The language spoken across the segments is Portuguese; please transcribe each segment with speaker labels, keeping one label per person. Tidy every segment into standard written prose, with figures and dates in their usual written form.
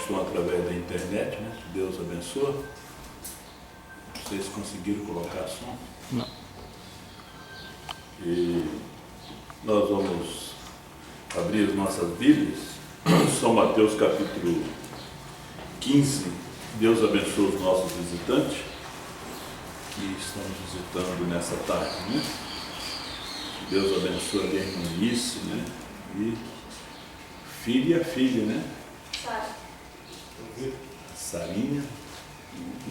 Speaker 1: som através da internet, né? Deus abençoe. Vocês conseguiram colocar som?
Speaker 2: Não.
Speaker 1: E nós vamos abrir as nossas Bíblias. São Mateus capítulo 15. Deus abençoe os nossos visitantes que estão nos visitando nessa tarde, né? Deus abençoe a irmãnice, né? E filho e a filha, né? Sarinha.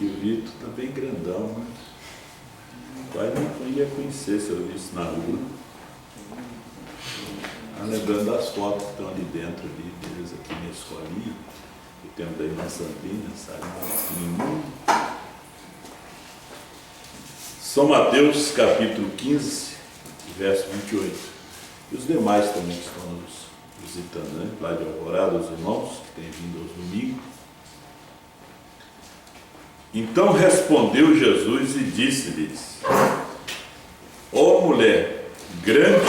Speaker 1: E o Vitor tá bem grandão, né? Quase não ia conhecer se eu visse na rua. Lembrando das fotos que estão ali dentro, ali, deles aqui na escolinha. O tempo da irmã Sandrina, Sarinha, São Mateus capítulo 15, verso 28. E os demais também que estão nos visitando, né? Lá de Alvorada, os irmãos que têm vindo aos domingos. Então respondeu Jesus e disse-lhes: ó mulher, grande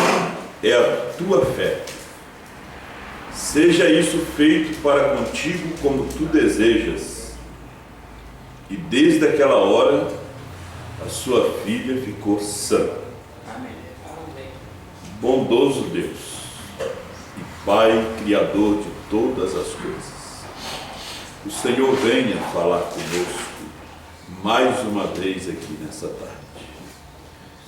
Speaker 1: é a tua fé. Seja isso feito para contigo como tu desejas. E desde aquela hora a sua filha ficou sã. Bondoso Deus e Pai Criador de todas as coisas, o Senhor venha falar conosco mais uma vez aqui nessa tarde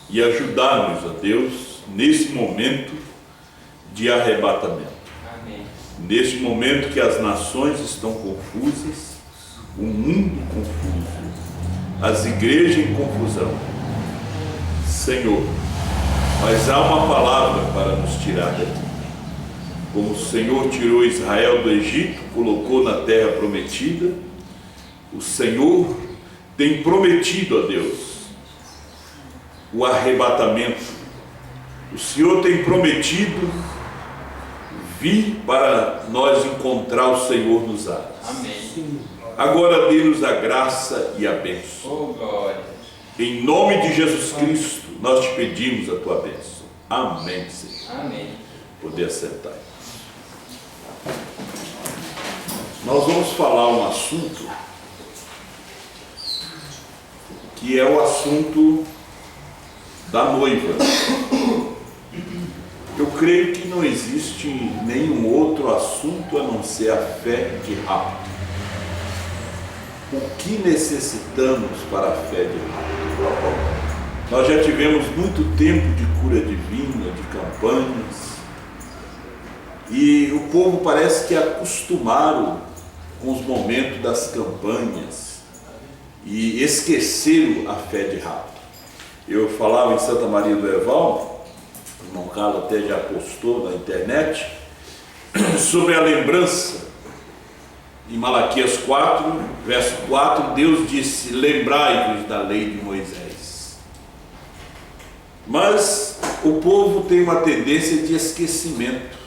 Speaker 1: e ajudar-nos, a Deus, nesse momento de arrebatamento.
Speaker 3: Amém.
Speaker 1: Neste momento que as nações estão confusas, o mundo confuso, as igrejas em confusão. Senhor, mas há uma palavra para nos tirar daqui. Como o Senhor tirou Israel do Egito, colocou na terra prometida, o Senhor tem prometido a Deus o arrebatamento. O Senhor tem prometido vir para nós encontrar o Senhor nos ares.
Speaker 3: Amém.
Speaker 1: Agora dê-nos a graça e a bênção.
Speaker 3: Oh, glória.
Speaker 1: Em nome de Jesus Cristo, nós te pedimos a tua bênção. Amém, Senhor.
Speaker 3: Amém.
Speaker 1: Poder assentar. Nós vamos falar um assunto que é o assunto da noiva. Eu creio que não existe nenhum outro assunto a não ser a fé de rapto. O que necessitamos para a fé de rapto? Nós já tivemos muito tempo de cura divina, de campanhas, e o povo parece que acostumaram com os momentos das campanhas e esqueceram a fé de rapto. Eu falava em Santa Maria do Herval, o irmão Carlos até já postou na internet, sobre a lembrança. Em Malaquias 4, verso 4, Deus disse: lembrai-vos da lei de Moisés. Mas o povo tem uma tendência de esquecimento.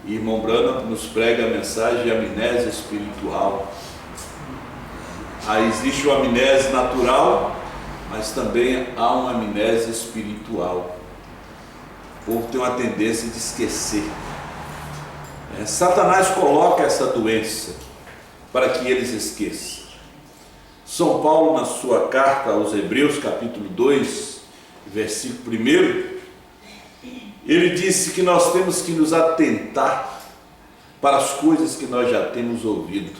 Speaker 1: E irmão Branham nos prega a mensagem de amnésia espiritual. Existe uma amnésia natural, mas também há uma amnésia espiritual. O povo tem uma tendência de esquecer. Satanás coloca essa doença para que eles esqueçam. São Paulo, na sua carta aos Hebreus, capítulo 2, versículo 1, ele disse que nós temos que nos atentar para as coisas que nós já temos ouvido.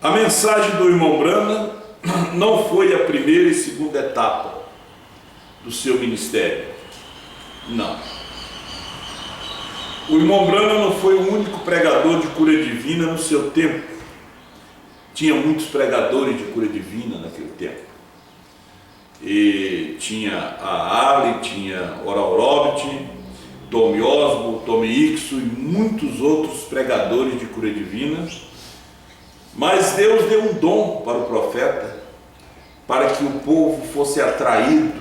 Speaker 1: A mensagem do irmão Branham não foi a primeira e segunda etapa do seu ministério. Não. O irmão Branham não foi o único pregador de cura divina no seu tempo. Tinha muitos pregadores de cura divina naquele tempo. E tinha a Ali, tinha Oral Roberts, Tommy Osborne, Tommy Hickson e muitos outros pregadores de cura divina. Mas Deus deu um dom para o profeta, para que o povo fosse atraído,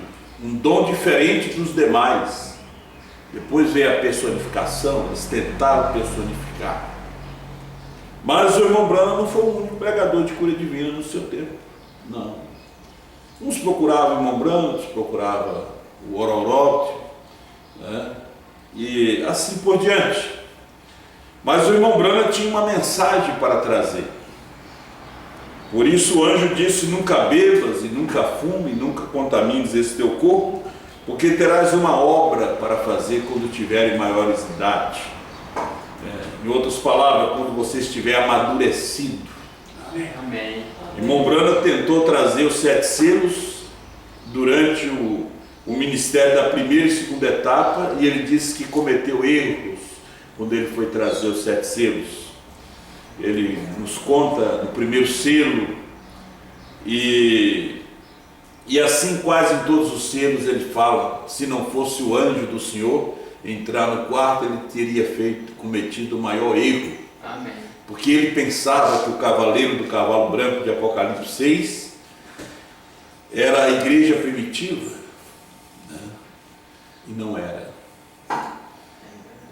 Speaker 1: um dom diferente dos demais. Depois veio a personificação, eles tentaram personificar. Mas o irmão Branham não foi o único pregador de cura divina no seu tempo. Não. Uns procuravam o irmão Branham, outros procuravam o Oral Roberts, né? e assim por diante. Mas o irmão Branham tinha uma mensagem para trazer. Por isso o anjo disse: nunca bebas, e nunca fume, e nunca contamines esse teu corpo, porque terás uma obra para fazer quando tiveres maiores idade. Em outras palavras, quando você estiver amadurecido.
Speaker 3: Amém.
Speaker 1: Irmão Branham tentou trazer os 7 selos durante o ministério da primeira e segunda etapa, e ele disse que cometeu erros quando ele foi trazer os 7 selos. Ele nos conta no primeiro selo, e assim quase em todos os selos ele fala: se não fosse o anjo do Senhor entrar no quarto, ele teria cometido o maior erro.
Speaker 3: Amém.
Speaker 1: Porque ele pensava que o cavaleiro do cavalo branco de Apocalipse 6 era a igreja primitiva, né? E não era.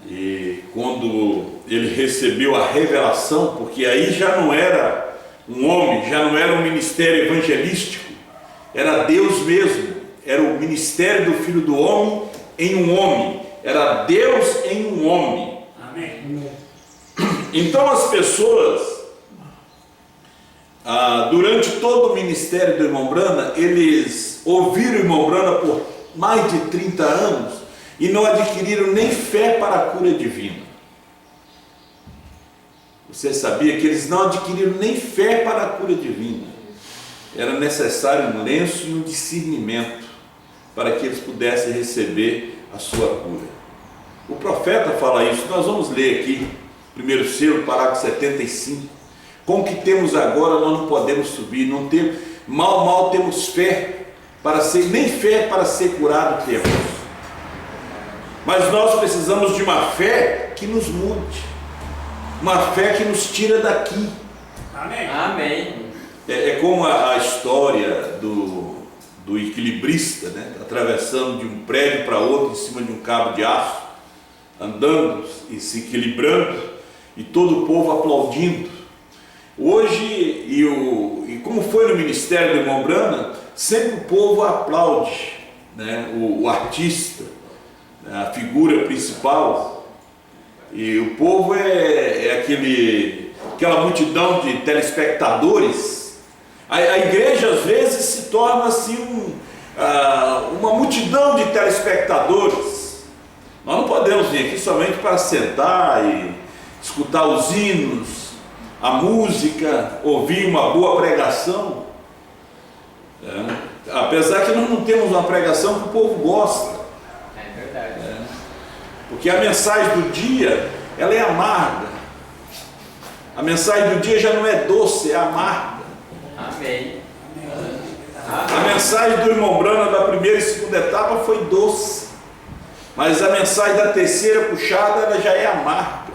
Speaker 1: E quando ele recebeu a revelação, porque aí já não era um homem, já não era um ministério evangelístico, era Deus mesmo, era o ministério do Filho do Homem em um homem, era Deus em um homem.
Speaker 3: Amém.
Speaker 1: Então as pessoas, durante todo o ministério do irmão Branham, eles ouviram o irmão Branham por mais de 30 anos e não adquiriram nem fé para a cura divina. Você sabia que eles não adquiriram nem fé para a cura divina? Era necessário um lenço e um discernimento para que eles pudessem receber a sua cura. O profeta fala isso. Nós vamos ler aqui, primeiro selo, parágrafo 75. Com o que temos agora nós não podemos subir, não temos, mal temos fé para ser, nem fé para ser curado temos. Mas nós precisamos de uma fé que nos mude, uma fé que nos tira daqui.
Speaker 3: Amém. Amém.
Speaker 1: É como a história do equilibrista, né? Atravessando de um prédio para outro em cima de um cabo de aço, andando e se equilibrando, e todo o povo aplaudindo. Hoje, e como foi no ministério do irmão Branham, sempre o povo aplaude, né? O artista, a figura principal, e o povo é aquela multidão de telespectadores. A igreja às vezes se torna assim uma multidão de telespectadores. Nós não podemos vir aqui somente para sentar e escutar os hinos, a música, ouvir uma boa pregação. Apesar que nós não temos uma pregação que o povo gosta.
Speaker 3: É verdade.
Speaker 1: Porque a mensagem do dia, ela é amarga. A mensagem do dia já não é doce, é amarga.
Speaker 3: Amém.
Speaker 1: A mensagem do irmão Branham da primeira e segunda etapa foi doce. Mas a mensagem da terceira puxada, ela já é amarga.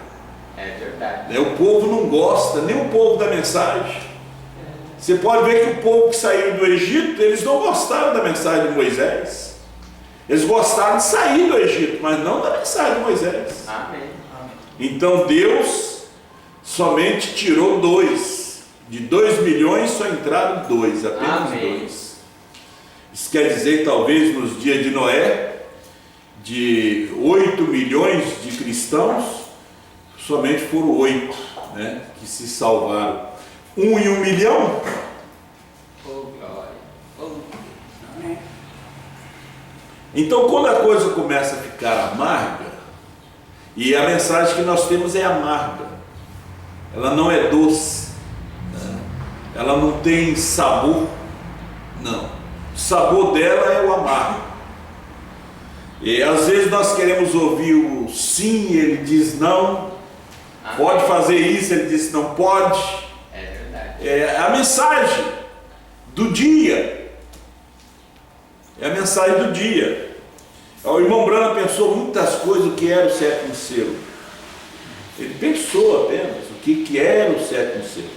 Speaker 3: É verdade.
Speaker 1: O povo não gosta, nem o povo da mensagem. Você pode ver que o povo que saiu do Egito, eles não gostaram da mensagem de Moisés. Eles gostaram de sair do Egito, mas não da mensagem de Moisés.
Speaker 3: Amém.
Speaker 1: Então Deus somente tirou 2. De 2 milhões só entraram 2, apenas 2. Isso quer dizer que talvez nos dias de Noé, de 8 milhões de cristãos, somente foram 8, né, que se salvaram. 1 em 1 milhão?
Speaker 3: Oh, glória. Oh.
Speaker 1: Amém. Então, quando a coisa começa a ficar amarga, e a mensagem que nós temos é amarga, ela não é doce, né? Ela não tem sabor, não. O sabor dela é o amargo. E às vezes nós queremos ouvir o sim, ele diz não. Amém. Pode fazer isso, ele diz não pode.
Speaker 3: É verdade.
Speaker 1: É a mensagem do dia. É a mensagem do dia. O irmão Branham pensou muitas coisas o que era o 7º selo. Ele pensou apenas o que era o 7º selo.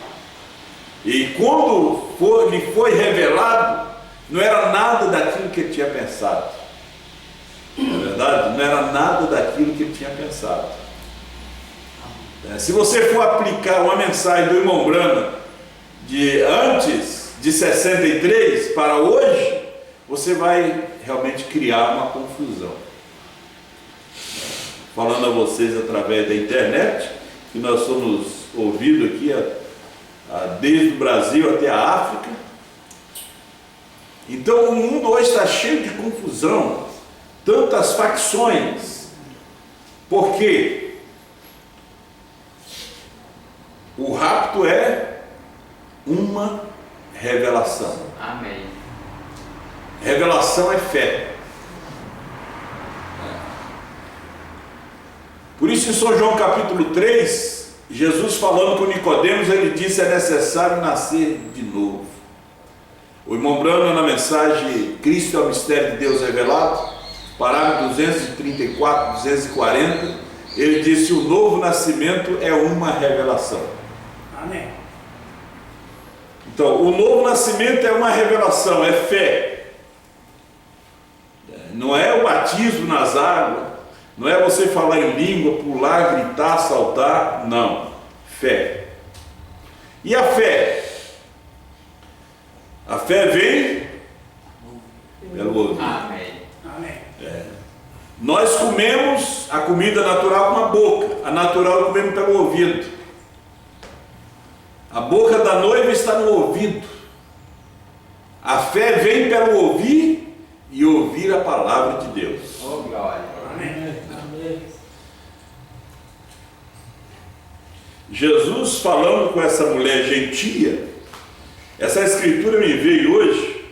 Speaker 1: E quando lhe foi revelado, não era nada daquilo que ele tinha pensado. Não é verdade? Não era nada daquilo que ele tinha pensado. Se você for aplicar uma mensagem do irmão Branham de antes de 63 para hoje, você vai realmente criar uma confusão. falando a vocês através da internet, que nós somos ouvidos aqui desde o Brasil até a África. Então o mundo hoje está cheio de confusão, tantas facções, porque o rapto é uma revelação.
Speaker 3: Amém.
Speaker 1: Revelação é fé. Por isso em São João capítulo 3, Jesus falando com Nicodemos, ele disse: é necessário nascer de novo. O irmão Brano, na mensagem Cristo é o mistério de Deus revelado, parágrafo 234, 240, ele disse: o novo nascimento é uma revelação.
Speaker 2: Amém.
Speaker 1: Então, o novo nascimento é uma revelação, é fé. Não é o batismo nas águas, não é você falar em língua, pular, gritar, saltar, não. Fé. E a fé? A fé vem pelo ouvido.
Speaker 3: Amém.
Speaker 2: Amém.
Speaker 1: Nós comemos a comida natural com a boca, a natural comemos pelo ouvido. A boca da noiva está no ouvido. A fé vem pelo ouvir e ouvir a palavra de Deus.
Speaker 3: Oh, glória.
Speaker 2: Amém.
Speaker 1: Jesus falando com essa mulher gentia, essa escritura me veio hoje,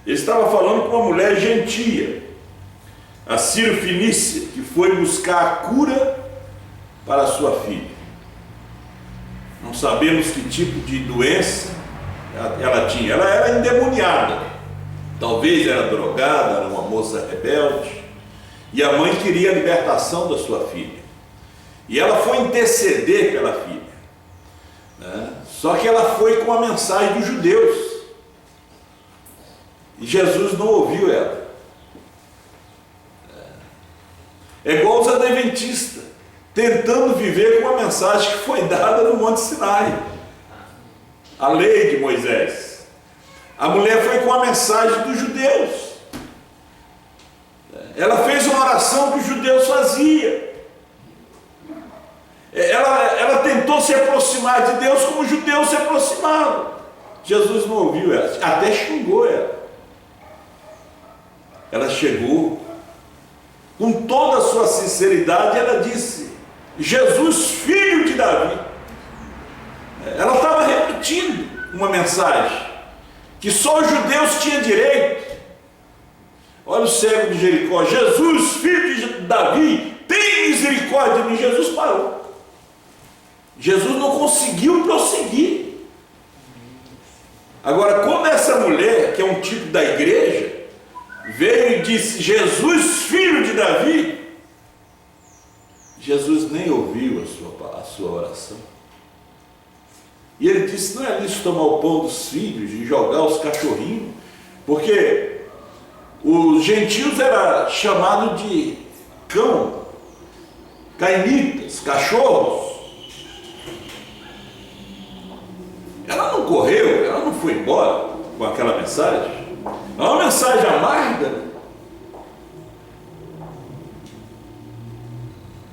Speaker 1: ele estava falando com uma mulher gentia, a Ciro-Fenícia, que foi buscar a cura para a sua filha. Não sabemos que tipo de doença ela tinha. Ela era endemoniada, talvez era drogada, era uma moça rebelde, e a mãe queria a libertação da sua filha. E ela foi interceder pela filha, né? Só que ela foi com a mensagem dos judeus, e Jesus não ouviu ela. É igual os adventistas, tentando viver com a mensagem que foi dada no Monte Sinai, a lei de Moisés. A mulher foi com a mensagem dos judeus. Ela fez uma oração que os judeus faziam. Ela tentou se aproximar de Deus como os judeus se aproximavam. Jesus não ouviu ela, até xingou ela. Ela chegou com toda a sua sinceridade, ela disse: Jesus, filho de Davi. Ela estava repetindo uma mensagem que só os judeus tinham direito. Olha o cego de Jericó: Jesus, filho de Davi, tem misericórdia de mim. Jesus parou. Jesus não conseguiu prosseguir. Agora, quando essa mulher, que é um tipo da igreja, veio e disse: Jesus, filho de Davi, Jesus nem ouviu a sua oração. E ele disse: não é lícito tomar o pão dos filhos e jogar os cachorrinhos, porque os gentios eram chamados de cão, cainitas, cachorros. Ela não correu, ela não foi embora com aquela mensagem. É uma mensagem amarga.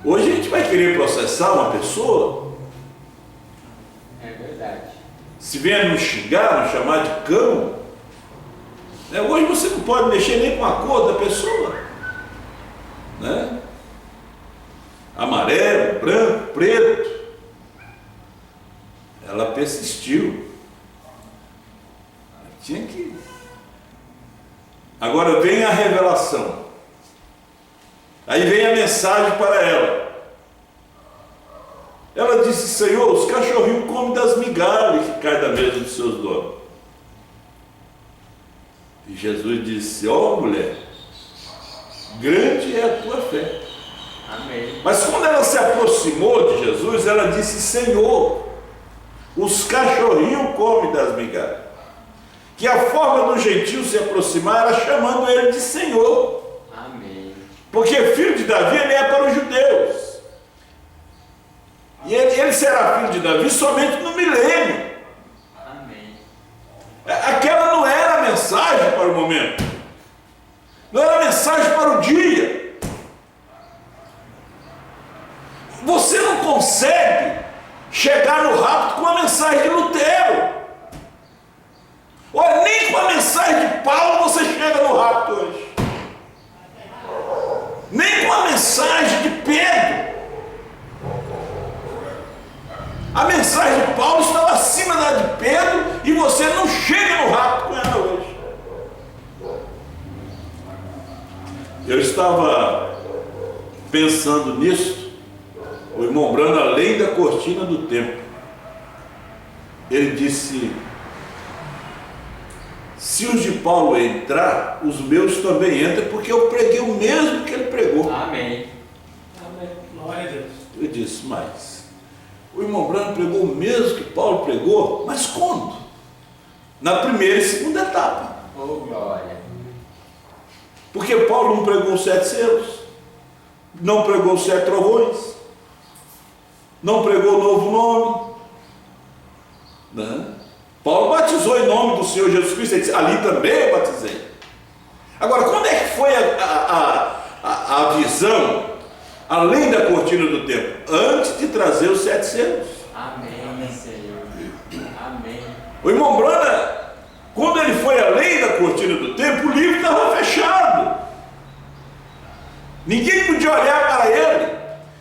Speaker 1: Hoje a gente vai querer processar uma pessoa,
Speaker 3: É verdade.
Speaker 1: se vier nos xingar, nos chamar de cão, né? Hoje você não pode mexer nem com a cor da pessoa, né? Amarelo, branco, preto. Ela persistiu. Tinha que. Agora vem a revelação. Aí vem a mensagem para ela. Ela disse: Senhor, os cachorrinhos comem das migalhas que caem da mesa dos seus donos. E Jesus disse: ó, mulher, grande é a tua fé.
Speaker 3: Amém.
Speaker 1: Mas quando ela se aproximou de Jesus, ela disse: Senhor, os cachorrinhos comem das migalhas. Que a forma do gentio se aproximar era chamando ele de Senhor.
Speaker 3: Amém.
Speaker 1: Porque filho de Davi, ele é para os judeus. E ele será filho de Davi somente no milênio.
Speaker 3: Amém.
Speaker 1: Aquela não era a mensagem para o momento. Não era a mensagem para o dia. consegue chegar no rapto com a mensagem de Lutero. Olha, nem com a mensagem de Paulo você chega no rapto hoje. Nem com a mensagem de Pedro. A mensagem de Paulo estava acima da de Pedro e você não chega no rapto com ela hoje. Eu estava pensando nisso, o irmão Brando, além da cortina do templo, ele disse: se os de Paulo entrar, os meus também entram, porque eu preguei o mesmo que ele pregou.
Speaker 3: Amém.
Speaker 2: Amém. Glória a Deus.
Speaker 1: Eu disse: mas o irmão Brando pregou o mesmo que Paulo pregou, mas quando? Na primeira e segunda etapa.
Speaker 3: Oh, glória.
Speaker 1: Porque Paulo não pregou os 7 selos, não pregou os 7 trovões, não pregou o novo nome, né? Paulo batizou em nome do Senhor Jesus Cristo, ele disse: ali também eu batizei. Agora, quando é que foi a visão, além da cortina do templo? Antes de trazer os 7 selos.
Speaker 3: Amém, Senhor. Amém.
Speaker 1: O irmão Brana, quando ele foi além da cortina do templo, o livro estava fechado. Ninguém podia olhar para ele,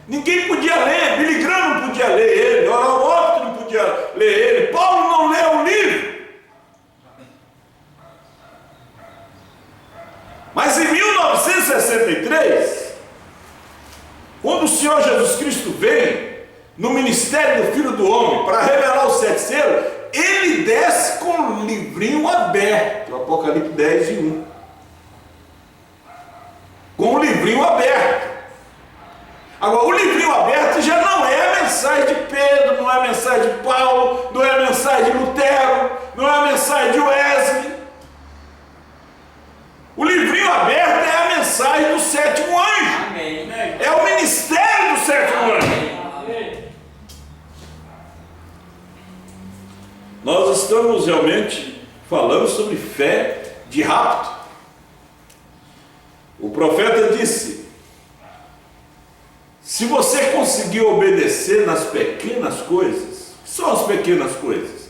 Speaker 1: ninguém podia ler. Billy Graham não podia ler ele, Oral Roberts não podia ler ele, Paulo não leu o livro. Mas em 1963, quando o Senhor Jesus Cristo vem no ministério do Filho do Homem para revelar os 7 selos, ele desce com o livrinho aberto, Apocalipse 10 e 1. Com o livrinho aberto. Agora, o livrinho aberto já não é a mensagem de Pedro, não é a mensagem de Paulo, não é a mensagem de Lutero, não é a mensagem de Wesley. O livrinho aberto é a mensagem do 7º anjo.
Speaker 3: Amém.
Speaker 1: É o ministério do 7º anjo.
Speaker 2: Amém.
Speaker 1: Nós estamos realmente falando sobre fé de rapto. O profeta disse: se você conseguir obedecer nas pequenas coisas, que são as pequenas coisas?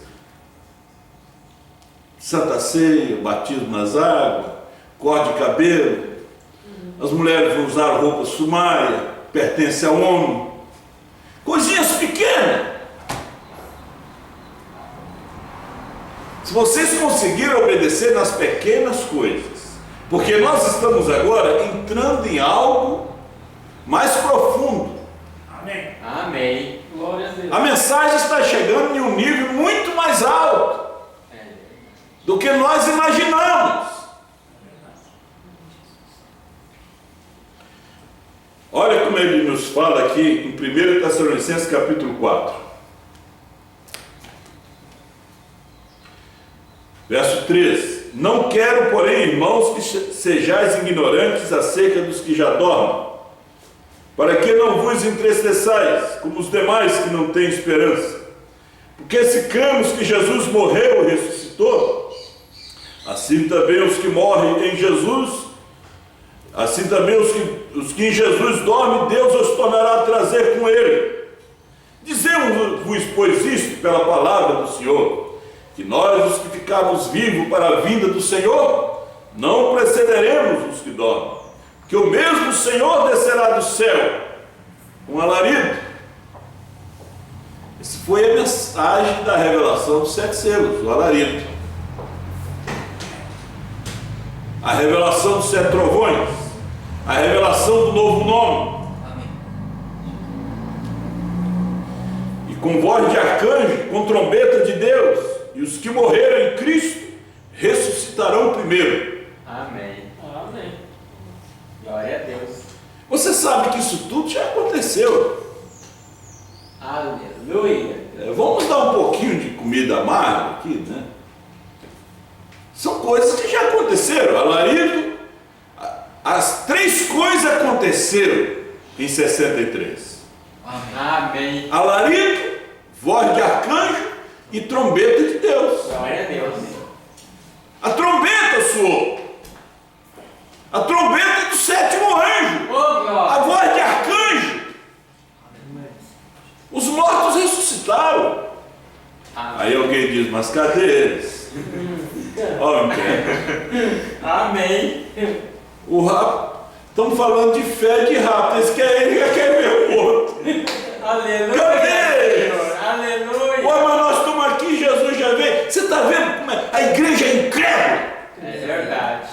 Speaker 1: Santa Ceia, batismo nas águas, corte de cabelo, as mulheres vão usar roupa sumária, pertence ao homem, coisinhas pequenas. Se vocês conseguirem obedecer nas pequenas coisas, porque nós estamos agora entrando em algo mais profundo.
Speaker 2: Amém.
Speaker 3: Amém.
Speaker 2: Glória a Deus.
Speaker 1: A mensagem está chegando em um nível muito mais alto do que nós imaginamos. Olha como ele nos fala aqui em 1 Tessalonicenses capítulo 4. Verso 13: não quero, porém, irmãos, que sejais ignorantes acerca dos que já dormem, para que não vos entristeçais, como os demais que não têm esperança. Porque se cremos que Jesus morreu e ressuscitou, assim também os que morrem em Jesus, assim também os que em Jesus dormem, Deus os tornará a trazer com ele. Dizemos-vos, pois, isto pela palavra do Senhor, que nós, os que ficarmos vivos para a vinda do Senhor, não precederemos os que dormem, que o mesmo Senhor descerá do céu com alarido. Essa foi a mensagem da revelação dos 7 selos, o alarido. A revelação dos 7 trovões, a revelação do novo nome. E com voz de arcanjo, com trombeta de Deus, e os que morreram em Cristo ressuscitarão primeiro.
Speaker 3: Amém.
Speaker 2: Amém.
Speaker 3: Glória a Deus.
Speaker 1: Você sabe que isso tudo já aconteceu.
Speaker 3: Aleluia.
Speaker 1: Vamos dar um pouquinho de comida amarga aqui, né? São coisas que já aconteceram. Alarido, as 3 coisas aconteceram em 63.
Speaker 3: Amém.
Speaker 1: Alarido, voz de arcanjo e trombeta de Deus.
Speaker 3: Glória a Deus.
Speaker 1: A trombeta soou. A trombeta do 7º anjo.
Speaker 3: Oh,
Speaker 1: A
Speaker 3: glória.
Speaker 1: voz de arcanjo. ressuscitaram.
Speaker 3: Amém.
Speaker 1: Aí alguém diz, mas cadê eles? Ó, o inferno.
Speaker 3: Amém.
Speaker 1: O rapto, estamos falando de fé de rapto. Esse quer ele, já quer ver o outro.
Speaker 3: Aleluia.
Speaker 1: Cadê?
Speaker 3: Senhor. Aleluia.
Speaker 1: Ué, mas nós estamos aqui, Jesus já veio. Você está vendo como a igreja é incrédula?
Speaker 3: É verdade.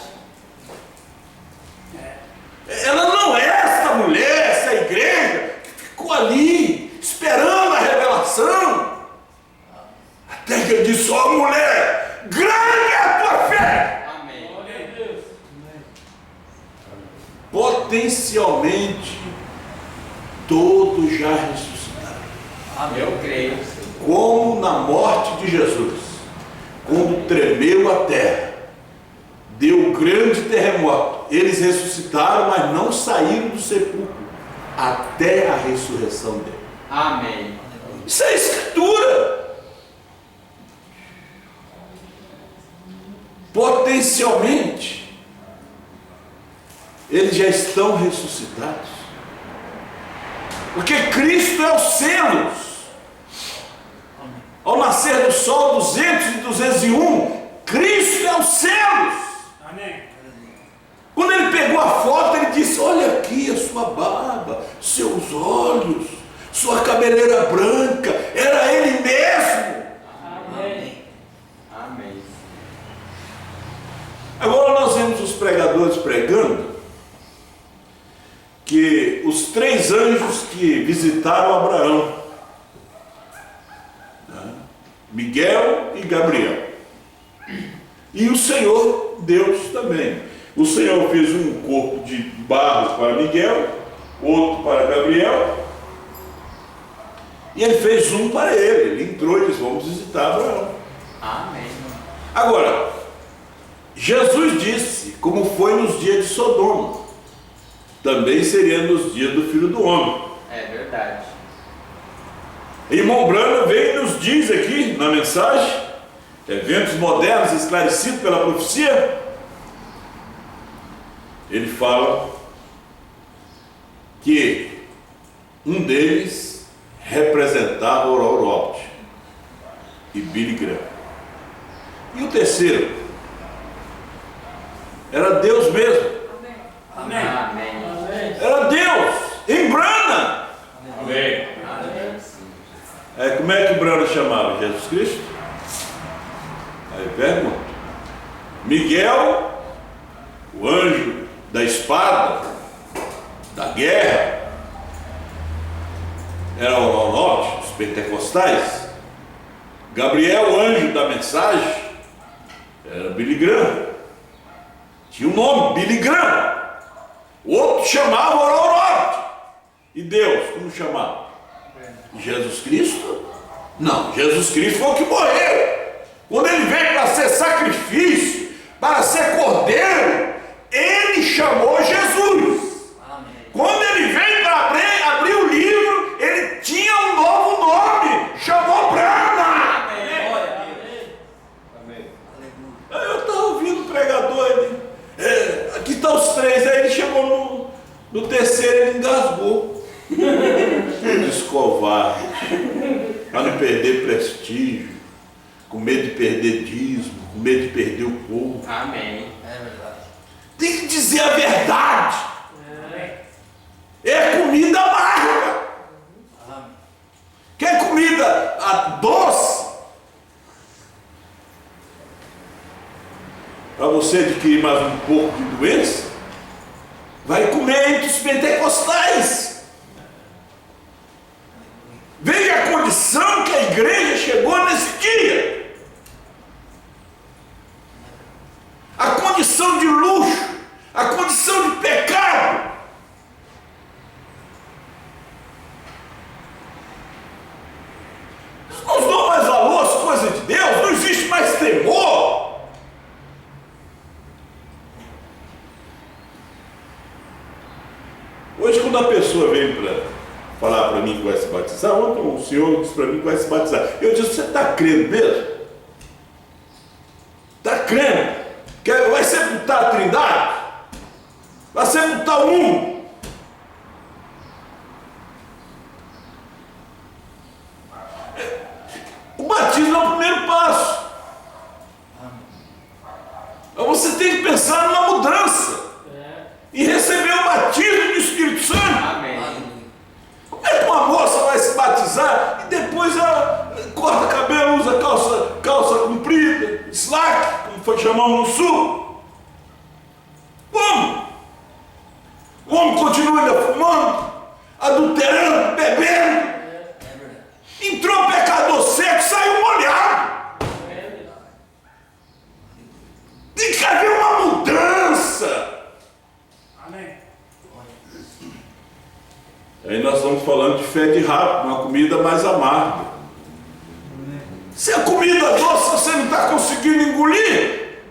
Speaker 1: Ela não é essa mulher, essa igreja que ficou ali esperando a revelação. Até que ele disse, ó mulher, grande é a tua fé.
Speaker 3: Amém.
Speaker 2: Glória a Deus.
Speaker 1: Potencialmente, todos já ressuscitaram.
Speaker 3: Eu creio.
Speaker 1: Como na morte de Jesus, quando tremeu a terra, deu um grande terremoto, eles ressuscitaram, mas não saíram do sepulcro até a ressurreição dele.
Speaker 3: Amém.
Speaker 1: Isso é escritura. Potencialmente, eles já estão ressuscitados, porque Cristo é os selos. Ao nascer do sol 200 e 201, Cristo é os selos.
Speaker 2: Amém.
Speaker 1: Quando ele pegou a foto, ele disse, olha aqui a sua barba, seus olhos, sua cabeleira branca, era ele mesmo.
Speaker 2: Amém.
Speaker 3: Amém.
Speaker 1: Agora nós vemos os pregadores pregando que os 3 anjos que visitaram Abraão, Miguel e Gabriel, e o Senhor Deus também. O Senhor fez um corpo de barro para Miguel, outro para Gabriel, e ele fez um para ele. Ele entrou e disse, vamos visitar Abraão.
Speaker 3: Amém.
Speaker 1: Agora, Jesus disse, como foi nos dias de Sodoma, também seria nos dias do Filho do Homem.
Speaker 3: É verdade.
Speaker 1: Irmão Branham vem e nos diz aqui na mensagem, eventos modernos esclarecidos pela profecia, ele fala que um deles representava Oral Roberts e Billy Graham. E o terceiro era Deus mesmo.
Speaker 2: Amém.
Speaker 3: Amém.
Speaker 2: Amém.
Speaker 1: Era Deus em Branham.
Speaker 2: Amém.
Speaker 1: Como é que Branham chamava? Jesus Cristo? Aí pergunta. Miguel, o anjo da espada, da guerra, era o Oral, os pentecostais. Gabriel, o anjo da mensagem, era Billy Graham. Tinha um nome, Billy Graham. O outro chamava Oral. E Deus, como chamava? Jesus Cristo? Não, Jesus Cristo foi o que morreu. Quando ele veio para ser sacrifício, para ser cordeiro, ele chamou Jesus.
Speaker 3: Amém.
Speaker 1: Quando ele veio para abrir o livro, ele tinha um novo nome, chamou Brana.
Speaker 3: Amém.
Speaker 1: Aí eu estava ouvindo o pregador, aqui estão os 3, aí ele chegou no terceiro, ele engasgou. Descovarde, para não perder prestígio, com medo de perder dízimo, com medo de perder o povo.
Speaker 3: Amém.
Speaker 1: Tem que dizer a verdade.
Speaker 2: Amém.
Speaker 1: É comida amarga. Quer comida doce? Para você adquirir mais um pouco de doença, vai comer entre os pentecostais. Veja a condição que a igreja chegou nesse dia. A condição de luxo, a condição de pecado. Não dão mais valor às coisas de Deus, não existe mais temor. Hoje, quando a pessoa vem para falar para mim que vai se batizar, ontem o senhor disse para mim que vai se batizar. Eu disse, você está crendo mesmo? Está crendo? Vai sepultar a Trindade? Vai sepultar o mundo? chamamos no sul? Como? O homem continua ainda fumando, adulterando, bebendo. Entrou pecador seco, saiu molhado. Tem que haver uma mudança.
Speaker 2: Amém.
Speaker 1: Aí nós estamos falando de fé de rato, uma comida mais amarga. Se a comida doce você não está conseguindo engolir,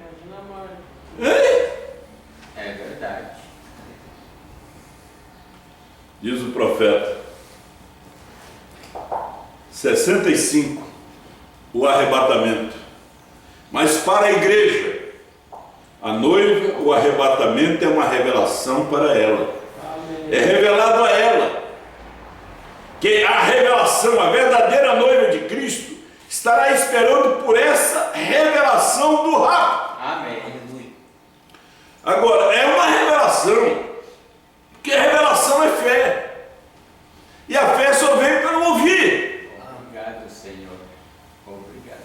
Speaker 1: hein?
Speaker 3: É verdade.
Speaker 1: Diz o profeta, 65, o arrebatamento. Mas para a igreja, a noiva, o arrebatamento é uma revelação para ela. É revelado a ela que a revelação, a verdadeira noiva de Cristo, estará esperando por essa revelação do rapto.
Speaker 3: Amém.
Speaker 1: Agora, é uma revelação, porque a revelação é fé. E a fé só vem pelo ouvir.
Speaker 3: Obrigado, Senhor. Obrigado.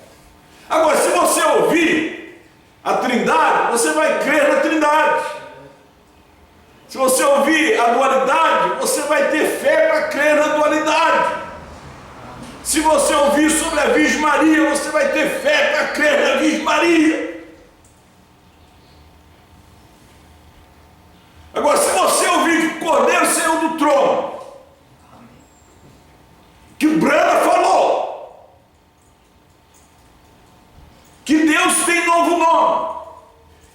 Speaker 1: Agora, se você ouvir a Trindade, você vai crer na Trindade. Se você ouvir a dualidade, você vai ter fé para crer na dualidade. Se você ouvir sobre a Virgem Maria, você vai ter fé para crer na Virgem Maria. Agora, se você ouvir que o Cordeiro saiu do trono, que o Brana falou, que Deus tem novo nome,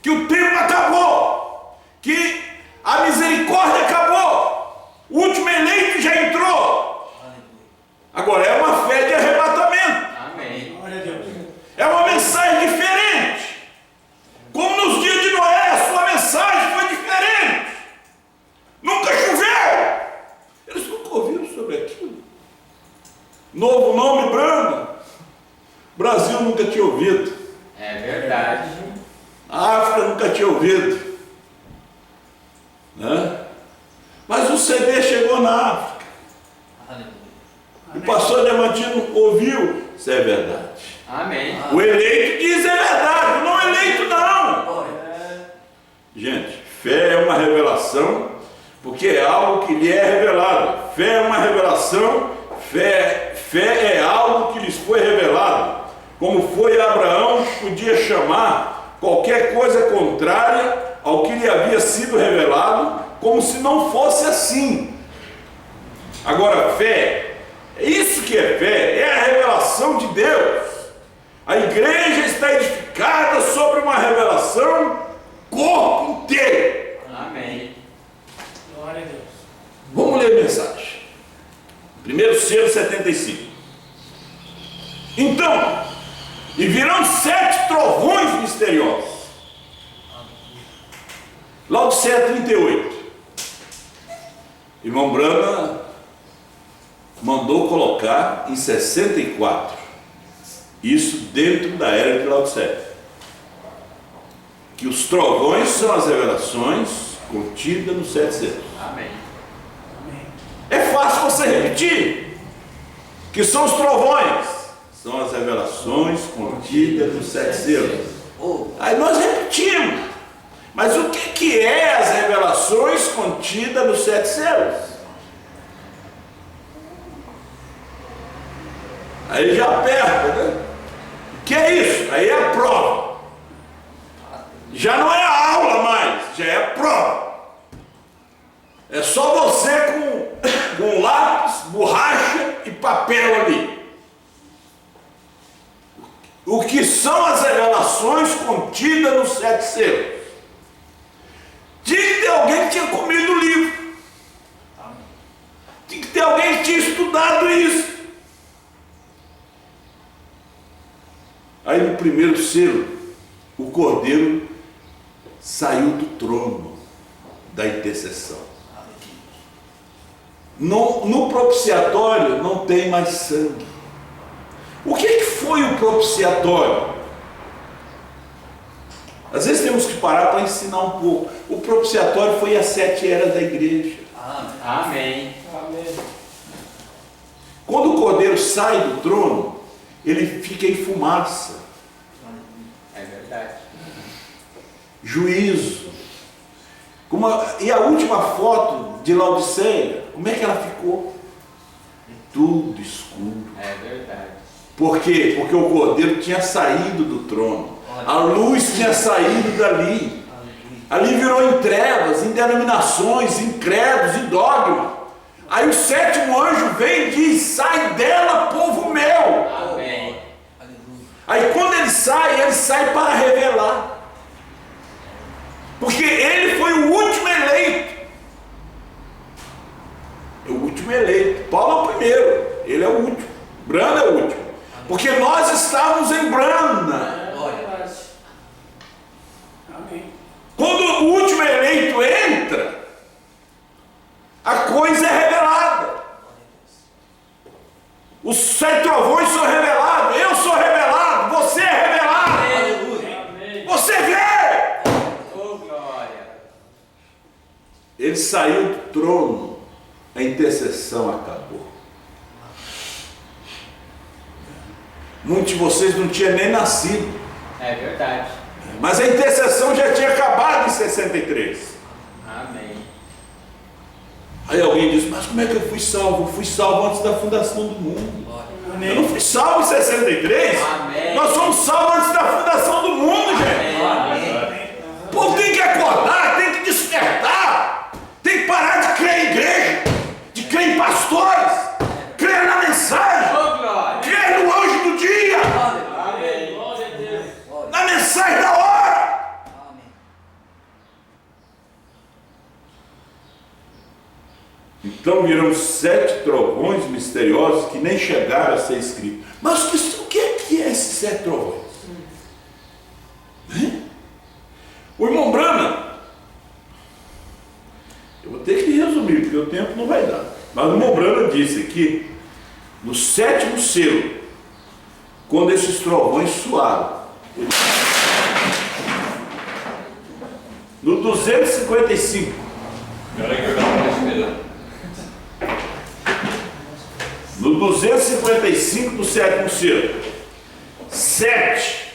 Speaker 1: que o tempo acabou, que a misericórdia acabou, o último eleito já entrou. Agora é uma fé de arrebatamento.
Speaker 3: Amém.
Speaker 2: Glória a Deus.
Speaker 1: É uma mensagem diferente. Como nos dias de Noé, a sua mensagem foi diferente. Nunca choveu. Eles nunca ouviram sobre aquilo. Novo nome, Brana. Brasil nunca tinha ouvido.
Speaker 3: É verdade.
Speaker 1: A África nunca tinha ouvido. Né? Mas o CD chegou na África. O pastor Diamantino ouviu. Isso é verdade.
Speaker 3: Amém.
Speaker 1: O eleito diz é verdade. O não eleito não. Gente, fé é uma revelação, porque é algo que lhe é revelado. Fé é uma revelação. Fé é algo que lhes foi revelado. Como foi a Abraão, que podia chamar qualquer coisa contrária ao que lhe havia sido revelado, como se não fosse assim. Agora, fé, é isso que é fé, é a revelação de Deus. A igreja está edificada sobre uma revelação corpo inteiro.
Speaker 3: Amém.
Speaker 2: Glória a Deus.
Speaker 1: Vamos ler a mensagem. 1 selo 75. Então, e virão 7 trovões misteriosos. Laodiceia 38. Irmão Brana mandou colocar em 64. Isso dentro da era de Laodiceia. Que os trovões são as revelações contidas nos 7 selos.
Speaker 3: Amém.
Speaker 1: É fácil você repetir. Que são os trovões? São as revelações contidas nos 7 selos. Aí nós repetimos. Mas o que é as revelações contidas nos 7 selos? Aí já aperta, né? O que é isso? Aí é a prova. Já não é a aula mais, já é a prova. É só você com lápis, borracha e papel ali. O que são as revelações contidas nos 7 selos? Tinha que ter alguém que tinha comido o livro. Tinha que ter alguém que tinha estudado isso. Aí no primeiro selo, o Cordeiro saiu do trono da intercessão. No propiciatório não tem mais sangue. O que foi o propiciatório? Às vezes temos que parar para ensinar um pouco. O propiciatório foi as 7 eras da igreja.
Speaker 3: Amém.
Speaker 2: Amém.
Speaker 1: Quando o Cordeiro sai do trono, ele fica em fumaça.
Speaker 3: É verdade.
Speaker 1: juízo. E a última foto de Laodiceia, como é que ela ficou? Tudo escuro.
Speaker 3: É verdade.
Speaker 1: Por quê? Porque o Cordeiro tinha saído do trono. A luz tinha saído dali. Ali virou em trevas, em denominações, em credos, em dogma. Aí o sétimo anjo vem e diz: sai dela, povo meu.
Speaker 3: Amém.
Speaker 1: Aí quando ele sai para revelar. Porque ele foi o último eleito. É o último eleito. Paulo é o primeiro, ele é o último. Brana é o último. Porque nós estávamos em Brana.
Speaker 2: Amém.
Speaker 1: Quando o último eleito entra, a coisa é revelada. Os 7 trovões são revelados, eu sou revelado, você é revelado.
Speaker 3: Amém.
Speaker 1: Você vê!
Speaker 3: Oh, glória.
Speaker 1: Ele saiu do trono, a intercessão acabou. Muitos de vocês não tinham nem nascido,
Speaker 3: É verdade.
Speaker 1: mas a intercessão já tinha acabado em 63.
Speaker 3: Amém.
Speaker 1: Aí alguém diz: mas como é que eu fui salvo? Eu fui salvo antes da fundação do mundo. Eu não fui salvo em 63.
Speaker 3: Amém.
Speaker 1: Nós somos salvos antes da fundação do mundo, gente.
Speaker 3: Amém.
Speaker 1: O povo tem que acordar, tem que despertar, tem que parar de crer em igreja, de crer em pastores, crer na mensagem,
Speaker 3: Oh, glória.
Speaker 1: crer no anjo do dia,
Speaker 3: Amém.
Speaker 2: Glória a Deus.
Speaker 1: na mensagem da hora. Então viram 7 trovões misteriosos que nem chegaram a ser escritos. Mas o que é esses 7 trovões? O irmão Brana, eu vou ter que resumir, porque o tempo não vai dar. Mas o irmão Brana disse que no 7º selo, quando esses trovões soaram, no 255, no 255 do 7º selo, 7.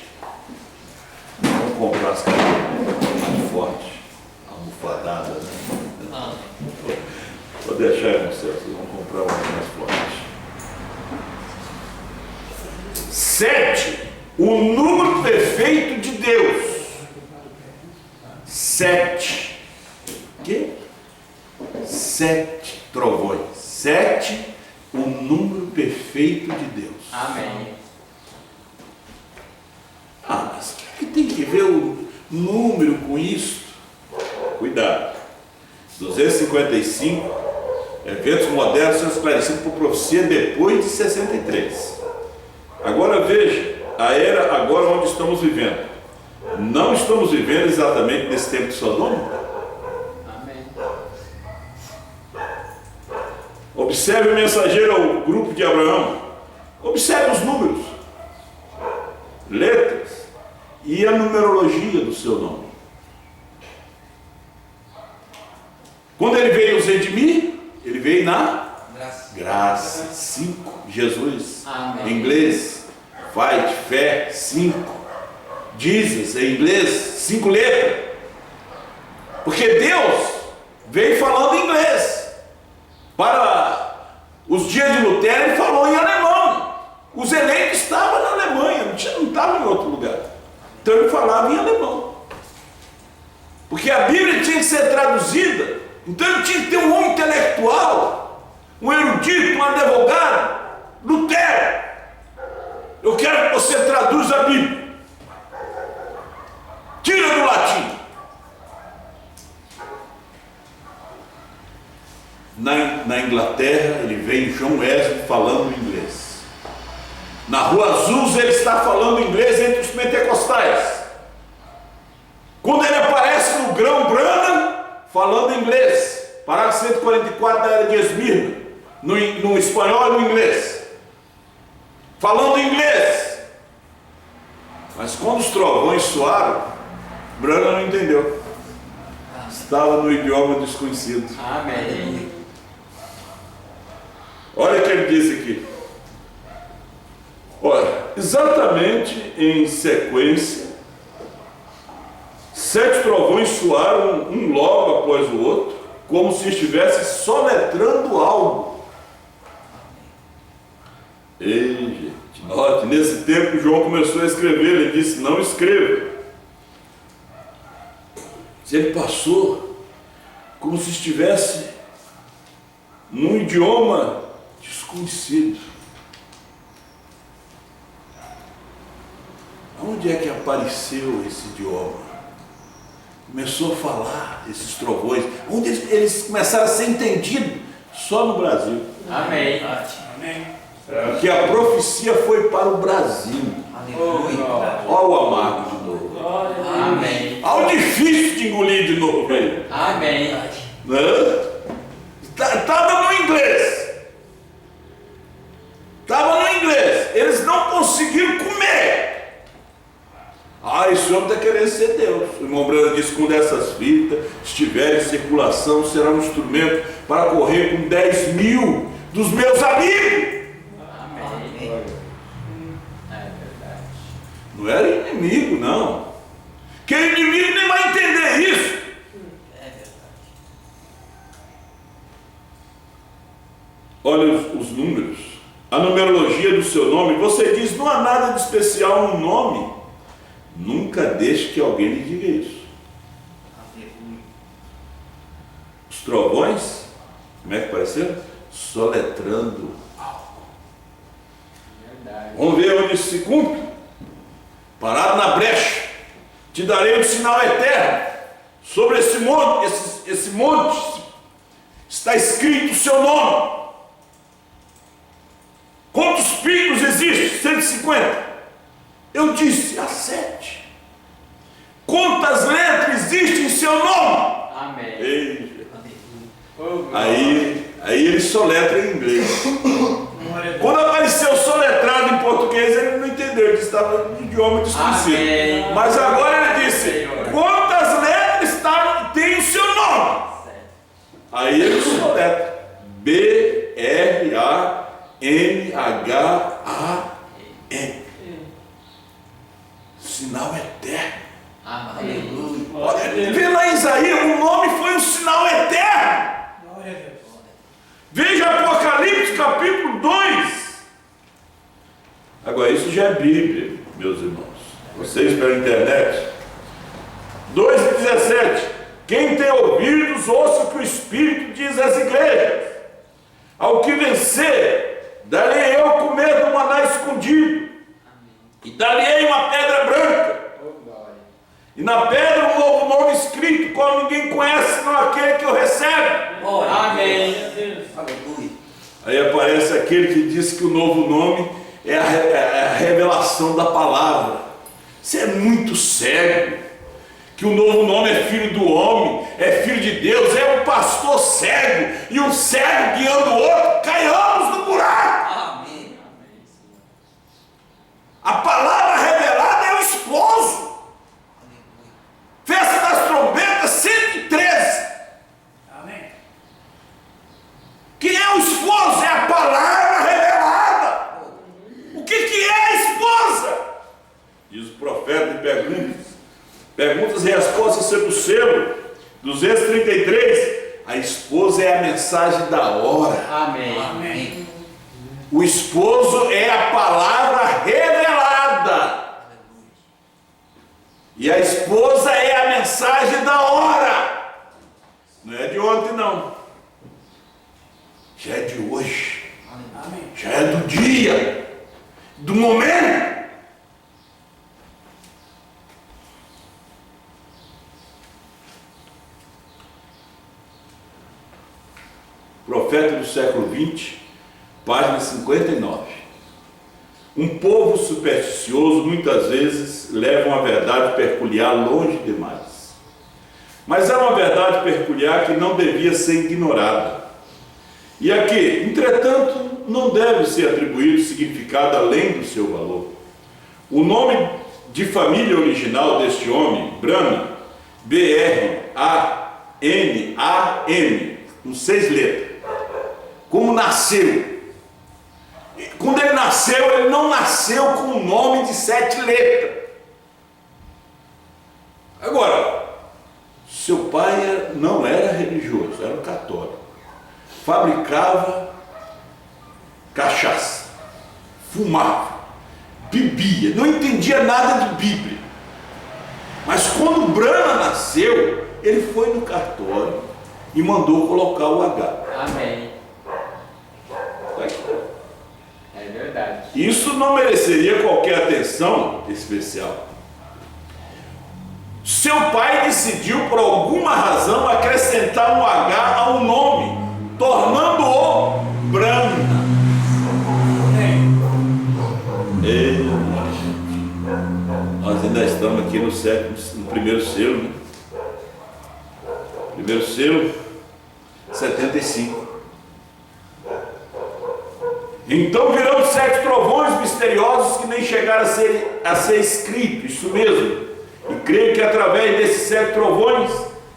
Speaker 1: Vamos comprar as cadeiras mais fortes, almofadadas, né? Vou deixar aí no céu, vocês vão comprar uma mais forte. 7, o número perfeito de Deus. 7. O quê? 7 trovões. 7, o número perfeito de Deus.
Speaker 3: Amém.
Speaker 1: Mas o que tem que ver o número com isso? Cuidado. 255, eventos modernos são esclarecidos por profecia depois de 63. Agora veja, a era agora onde estamos vivendo. Não estamos vivendo exatamente nesse tempo de Sodoma?
Speaker 3: Amém.
Speaker 1: Observe o mensageiro ao grupo de Abraão. Observe os números, letras e a numerologia do seu nome. Quando ele veio os redimir, ele veio na graça. 5, Jesus.
Speaker 3: Amém.
Speaker 1: Em inglês, fight, fé, 5. Jesus, em inglês, 5 letras. Porque Deus veio falando inglês. Para os dias de Lutero, ele falou em alemão. Os eleitos estavam na Alemanha, não estavam em outro lugar. Então ele falava em alemão. Porque a Bíblia tinha que ser traduzida. Então ele tinha que ter um homem intelectual, um erudito, um advogado. Lutero, eu quero que você traduza a Bíblia. Tira do latim. Na Inglaterra, ele vem John Wesley falando inglês. Na Rua Azul, ele está falando inglês entre os pentecostais. Quando ele aparece no Grão-Branham, falando inglês. Parágrafo 144 da Era de Esmirna, no espanhol e no inglês. Falando inglês. Mas quando os trovões soaram, Branham não entendeu. Estava no idioma desconhecido.
Speaker 3: Amém.
Speaker 1: Olha o que ele diz aqui. Olha, exatamente em sequência, 7 trovões soaram um logo após o outro, como se estivesse soletrando algo. Ei, gente, note, nesse tempo João começou a escrever, ele disse, não escreva. Ele passou como se estivesse num idioma desconhecido. Onde é que apareceu esse idioma? Começou a falar esses trovões. Onde eles começaram a ser entendidos? Só no Brasil.
Speaker 3: Amém.
Speaker 2: Amém.
Speaker 1: Porque a profecia foi para o Brasil. Olha o amargo de novo.
Speaker 3: Amém.
Speaker 1: Olha o difícil de engolir de novo.
Speaker 3: Amém.
Speaker 1: Estava no inglês. Estava no inglês. Eles não conseguiram comer. Esse homem está querendo ser Deus. O irmão Brando disse, quando essas fitas estiverem em circulação, será um instrumento para correr com 10.000 dos meus amigos.
Speaker 3: Amém. É verdade.
Speaker 1: Não era inimigo, não. Que inimigo nem vai entender isso.
Speaker 4: É verdade.
Speaker 1: Olha os números, a numerologia do seu nome. Você diz, não há nada de especial no nome. Nunca deixe que alguém lhe diga isso. Os trovões, como é que pareceram? Soletrando algo.
Speaker 3: Verdade.
Speaker 1: Vamos ver onde isso se cumpre. Parado na brecha, te darei um sinal eterno. Sobre esse monte está escrito o seu nome. Quantos picos existem? 150. Eu disse, há 7. Quantas letras existem em seu nome?
Speaker 3: Amém.
Speaker 1: Ei,
Speaker 3: Oh,
Speaker 1: aí ele soletra em inglês.
Speaker 2: Glória a Deus.
Speaker 1: Quando apareceu soletrado em português, ele não entendeu, ele estava no idioma desconhecido.
Speaker 3: Amém.
Speaker 1: Mas agora ele disse,
Speaker 3: Senhor.
Speaker 1: quantas letras tem o seu nome? Aí ele soletra. B-R-A-N-H-A-M. Sinal eterno.
Speaker 3: Amém.
Speaker 1: Olha, vê lá em Isaías, o nome foi um sinal eterno.
Speaker 2: Glória a Deus.
Speaker 1: Veja Apocalipse capítulo 2. Agora, isso já é Bíblia, meus irmãos. Vocês pela internet. 2:17. Quem tem ouvidos, ouça o que o Espírito diz às igrejas. Ao que vencer, darei eu comer do maná escondido. E darei uma pedra branca.
Speaker 3: Oh, glória.
Speaker 1: E na pedra um novo nome escrito, qual ninguém conhece, senão aquele que o recebe.
Speaker 3: Amém.
Speaker 2: Glória a Deus.
Speaker 4: Aleluia.
Speaker 1: Aí aparece aquele que diz que o novo nome é a revelação da palavra. Você é muito cego. Que o novo nome é filho do homem, é filho de Deus, é um pastor cego. E um cego guiando o outro, caiamos no buraco.
Speaker 4: Amém.
Speaker 1: A palavra revelada é o esposo. Festa das trombetas 113.
Speaker 2: Amém.
Speaker 1: Quem é o esposo? É a palavra revelada. O que é a esposa? Diz o profeta e perguntas e respostas sobre o selo. 233. A esposa é a mensagem da hora.
Speaker 3: Amém.
Speaker 2: Amém.
Speaker 1: O esposo é a palavra revelada. E a esposa é a mensagem da hora. Não é de ontem, não. Já é de hoje.
Speaker 2: Amém.
Speaker 1: Já é do dia. Do momento. Profeta do século XX, página 59. Um povo supersticioso muitas vezes leva uma verdade peculiar longe demais. Mas é uma verdade peculiar que não devia ser ignorada. E a que, entretanto, não deve ser atribuído significado além do seu valor. O nome de família original deste homem, Branham, B-R-A-N-A-M, com 6 letras. Como nasceu? Quando ele nasceu, ele não nasceu com um nome de 7 letras. Agora, Seu pai não era religioso, era um católico. Fabricava cachaça, fumava, bebia, não entendia nada de Bíblia. Mas quando Brana nasceu, ele foi no cartório e mandou colocar o H.
Speaker 3: Amém.
Speaker 1: Tá aqui.
Speaker 3: É verdade.
Speaker 1: Isso não mereceria qualquer atenção especial. Seu pai decidiu, por alguma razão, acrescentar um H ao nome, tornando-o Brana. Nós ainda estamos aqui no primeiro selo, né? Primeiro selo, 75. Então virão 7 trovões misteriosos que nem chegaram a ser escritos, isso mesmo. E creio que através desses 7 trovões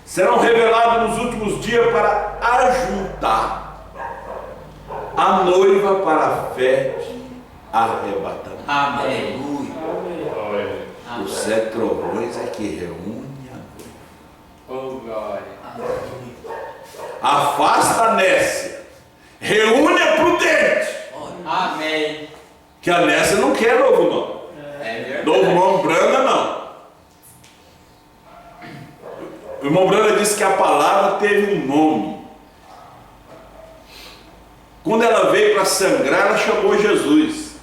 Speaker 1: serão revelados nos últimos dias para ajuntar a noiva para a fé de arrebatamento.
Speaker 3: Amém.
Speaker 1: Os 7 trovões é que reúne a noiva.
Speaker 3: Oh, glória.
Speaker 1: Afasta a nécia, reúne a prudente.
Speaker 3: Amém.
Speaker 1: Que a nécia não quer novo nome.
Speaker 3: É verdade.
Speaker 1: Novo nome Brana não. O irmão Brana disse que a palavra teve um nome. Quando ela veio para sangrar, ela chamou Jesus.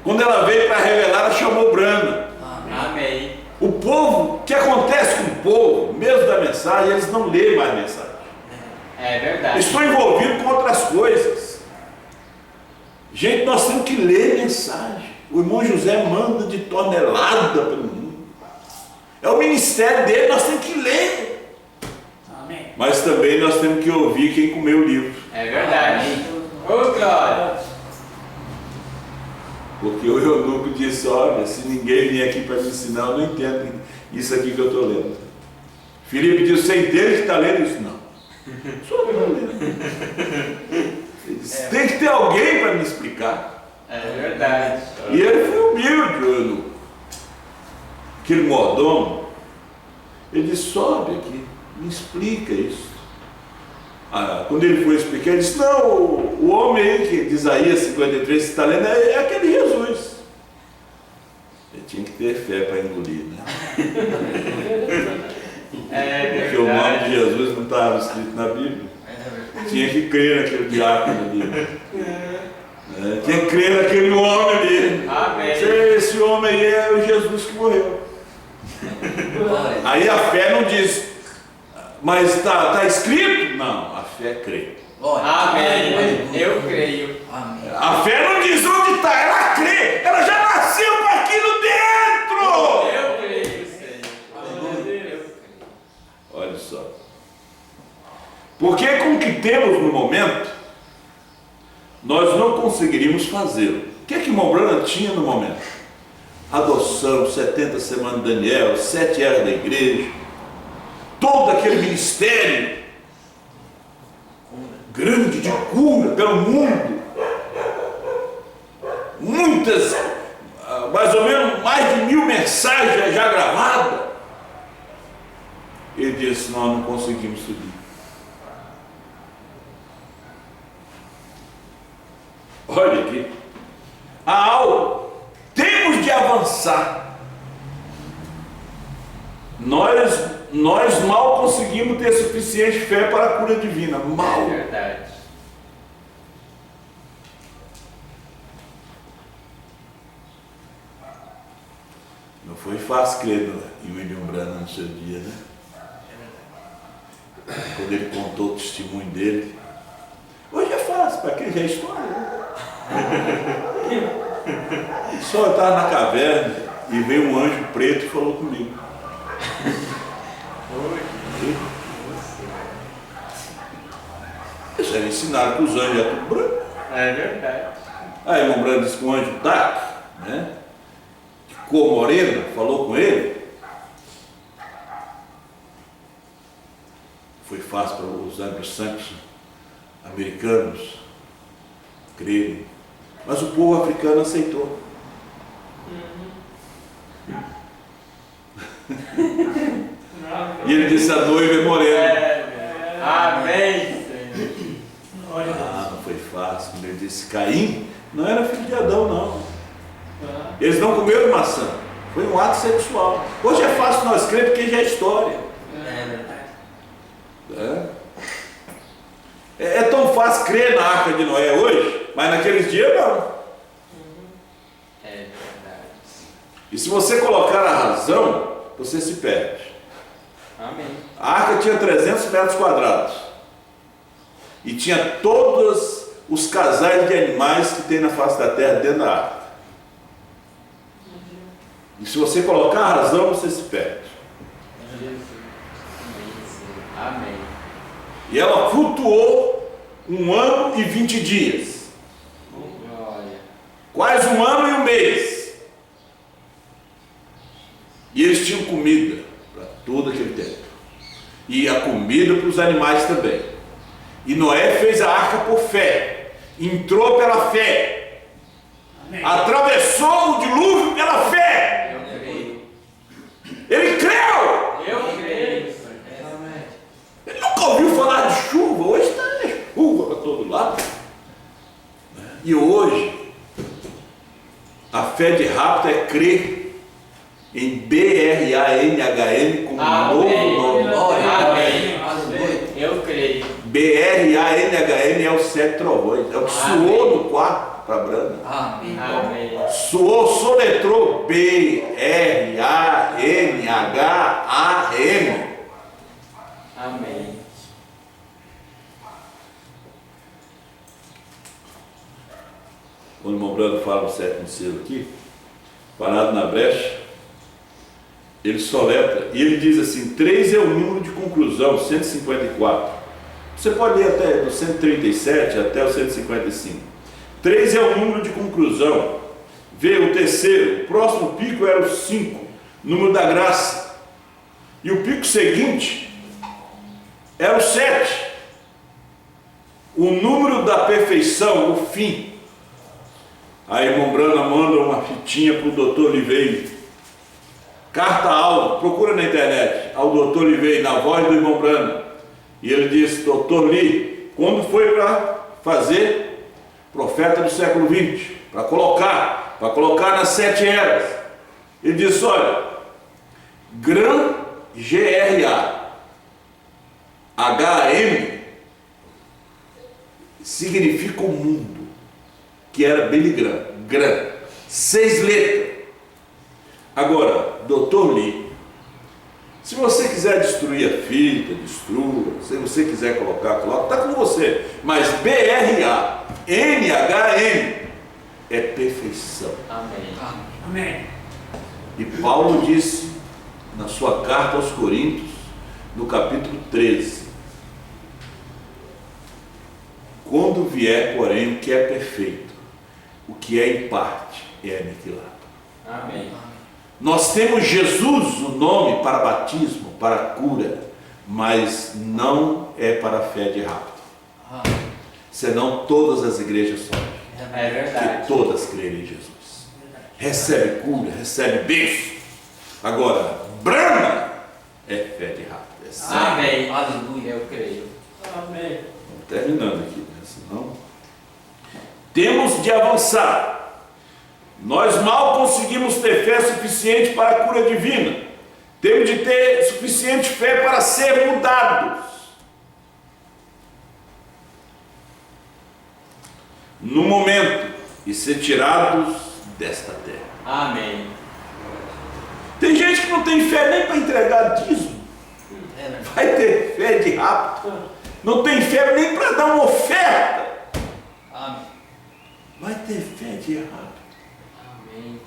Speaker 1: Quando ela veio para revelar, ela chamou Brana.
Speaker 3: Amém.
Speaker 1: O povo, o que acontece com o povo, mesmo da mensagem, eles não lêem mais a mensagem.
Speaker 3: É verdade.
Speaker 1: Estou envolvido com outras coisas. Gente, nós temos que ler mensagem. O irmão José manda de tonelada pelo mundo. É o ministério dele, nós temos que ler.
Speaker 2: Amém.
Speaker 1: Mas também nós temos que ouvir quem comeu o livro.
Speaker 3: É verdade. Oh, glória.
Speaker 1: Porque o eunuco disse, olha, se ninguém vier aqui para me ensinar, eu não entendo isso aqui que eu estou lendo. Filipe disse, você entende que está lendo isso? Não. Só estou lendo. Ele disse, tem que ter alguém para me explicar.
Speaker 3: É verdade.
Speaker 1: E ele foi humilde, o eunuco. Aquele mordomo, ele disse, sobe aqui, me explica isso. Quando ele foi explicar, ele disse, não, o homem aí que de Isaías 53 está lendo é aquele Jesus. Ele tinha que ter fé para engolir, né? Porque o nome de Jesus não estava escrito na Bíblia. Tinha que crer naquele diácono ali. Tinha que crer naquele homem ali.
Speaker 3: Amém.
Speaker 1: Esse homem aí é o Jesus que morreu. Aí a fé não diz, mas está escrito? Não, a fé crê.
Speaker 3: Amém. Eu creio.
Speaker 4: Amém.
Speaker 1: A fé não diz onde está, ela crê, ela já nasceu com aquilo dentro.
Speaker 3: Eu creio, Senhor.
Speaker 1: Olha só. Porque com o que temos no momento, nós não conseguiríamos fazê-lo. O que é que Mombrana tinha no momento? Adoção, 70 semanas de Daniel, 7 eras da igreja, todo aquele ministério grande de cura pelo mundo, muitas, mais ou menos mais de 1000 mensagens já gravadas. Ele disse, nós não conseguimos subir. Olha aqui, há algo, temos de avançar. Nós mal conseguimos ter suficiente fé para a cura divina. Mal.
Speaker 3: É verdade.
Speaker 1: Não foi fácil crer em William Branham no seu dia, né? Quando ele contou o testemunho dele. Hoje é fácil, para quem já é história, né? Só eu estava na caverna e veio um anjo preto e falou comigo. Eles já ensinaram que os anjos é tudo branco.
Speaker 3: É verdade.
Speaker 1: Aí o irmão Branco disse que o anjo Taque, né, de cor morena, falou com ele. Foi fácil para os anglo-saxões americanos crerem, mas o povo africano aceitou. E ele disse: a noiva é morena.
Speaker 3: Amém, Senhor.
Speaker 2: Glória a Deus.
Speaker 1: Ah, não foi fácil. Quando ele disse Caim, não era filho de Adão, não. Eles não comeram maçã. Foi um ato sexual. Hoje é fácil nós crer porque já é história. É tão fácil crer na arca de Noé hoje, mas naqueles dias não.
Speaker 3: É verdade.
Speaker 1: E se você colocar a razão, você se perde.
Speaker 3: Amém.
Speaker 1: A arca tinha 300 metros quadrados. E tinha todos os casais de animais que tem na face da terra dentro da arca. E se você colocar a razão, você se perde.
Speaker 3: Amém.
Speaker 1: E ela flutuou 1 ano e 20 dias.
Speaker 3: Glória.
Speaker 1: Quase 1 ano e 1 mês. E eles tinham comida para todo aquele tempo. E a comida para os animais também. E Noé fez a arca por fé. Entrou pela fé.
Speaker 2: Amém.
Speaker 1: Atravessou o dilúvio pela fé.
Speaker 3: Eu creio.
Speaker 1: Ele creu.
Speaker 3: Eu creio.
Speaker 1: Ele nunca ouviu falar de chuva. Hoje está chuva para todo lado. E hoje, a fé de rapto é crer em BRANHM como
Speaker 3: Amém.
Speaker 1: novo nome.
Speaker 3: Amém. Eu creio.
Speaker 1: BRANHM é o 7 trovões. É o que suou no quarto para Brana.
Speaker 3: Amém.
Speaker 1: Suou, soletrou BRANHAM.
Speaker 3: Amém.
Speaker 1: Quando o irmão Brando fala o 7º selo aqui, parado na brecha, ele soletra, e ele diz assim: 3 é o número de conclusão, 154. Você pode ler até do 137 até o 155. 3 é o número de conclusão. Vê o terceiro, o próximo pico era o 5, número da graça. E o pico seguinte era o 7, o número da perfeição, o fim. Aí irmão Brana manda uma fitinha para o doutor Oliveira. Carta áudio, procura na internet, ao doutor Oliveira, na voz do irmão Brana. E ele disse: doutor Lee, quando foi para fazer profeta do século XX, para colocar nas 7 eras, ele disse: olha, GRA, HM, significa o mundo, que era Billy Graham, 6 letras. Agora, doutor Lee, se você quiser destruir a fita, destrua. Se você quiser coloca, está com você. Mas BRANHM é perfeição.
Speaker 3: Amém.
Speaker 2: Amém.
Speaker 1: E Paulo disse na sua carta aos Coríntios, no capítulo 13: quando vier, porém, o que é perfeito, o que é em parte é aniquilado.
Speaker 3: Amém.
Speaker 1: Nós temos Jesus, o nome para batismo, para cura, mas não é para a fé de rapto. Senão todas as igrejas sofrem.
Speaker 3: É verdade.
Speaker 1: Que todas creem em Jesus. Recebe cura, recebe bênção. Agora, Brana é fé de rapto. É sangue.
Speaker 3: Amém. Aleluia. Eu creio. Amém.
Speaker 1: Vamos terminando aqui, né? Senão temos de avançar. Nós mal conseguimos ter fé suficiente para a cura divina. Temos de ter suficiente fé para ser mudados. No momento, e ser tirados desta terra.
Speaker 3: Amém.
Speaker 1: Tem gente que não tem fé nem para entregar dízimo. Vai ter fé de rapto. Não tem fé nem para dar uma oferta.
Speaker 3: Amém.
Speaker 1: Vai ter fé de rapto.
Speaker 3: Amém.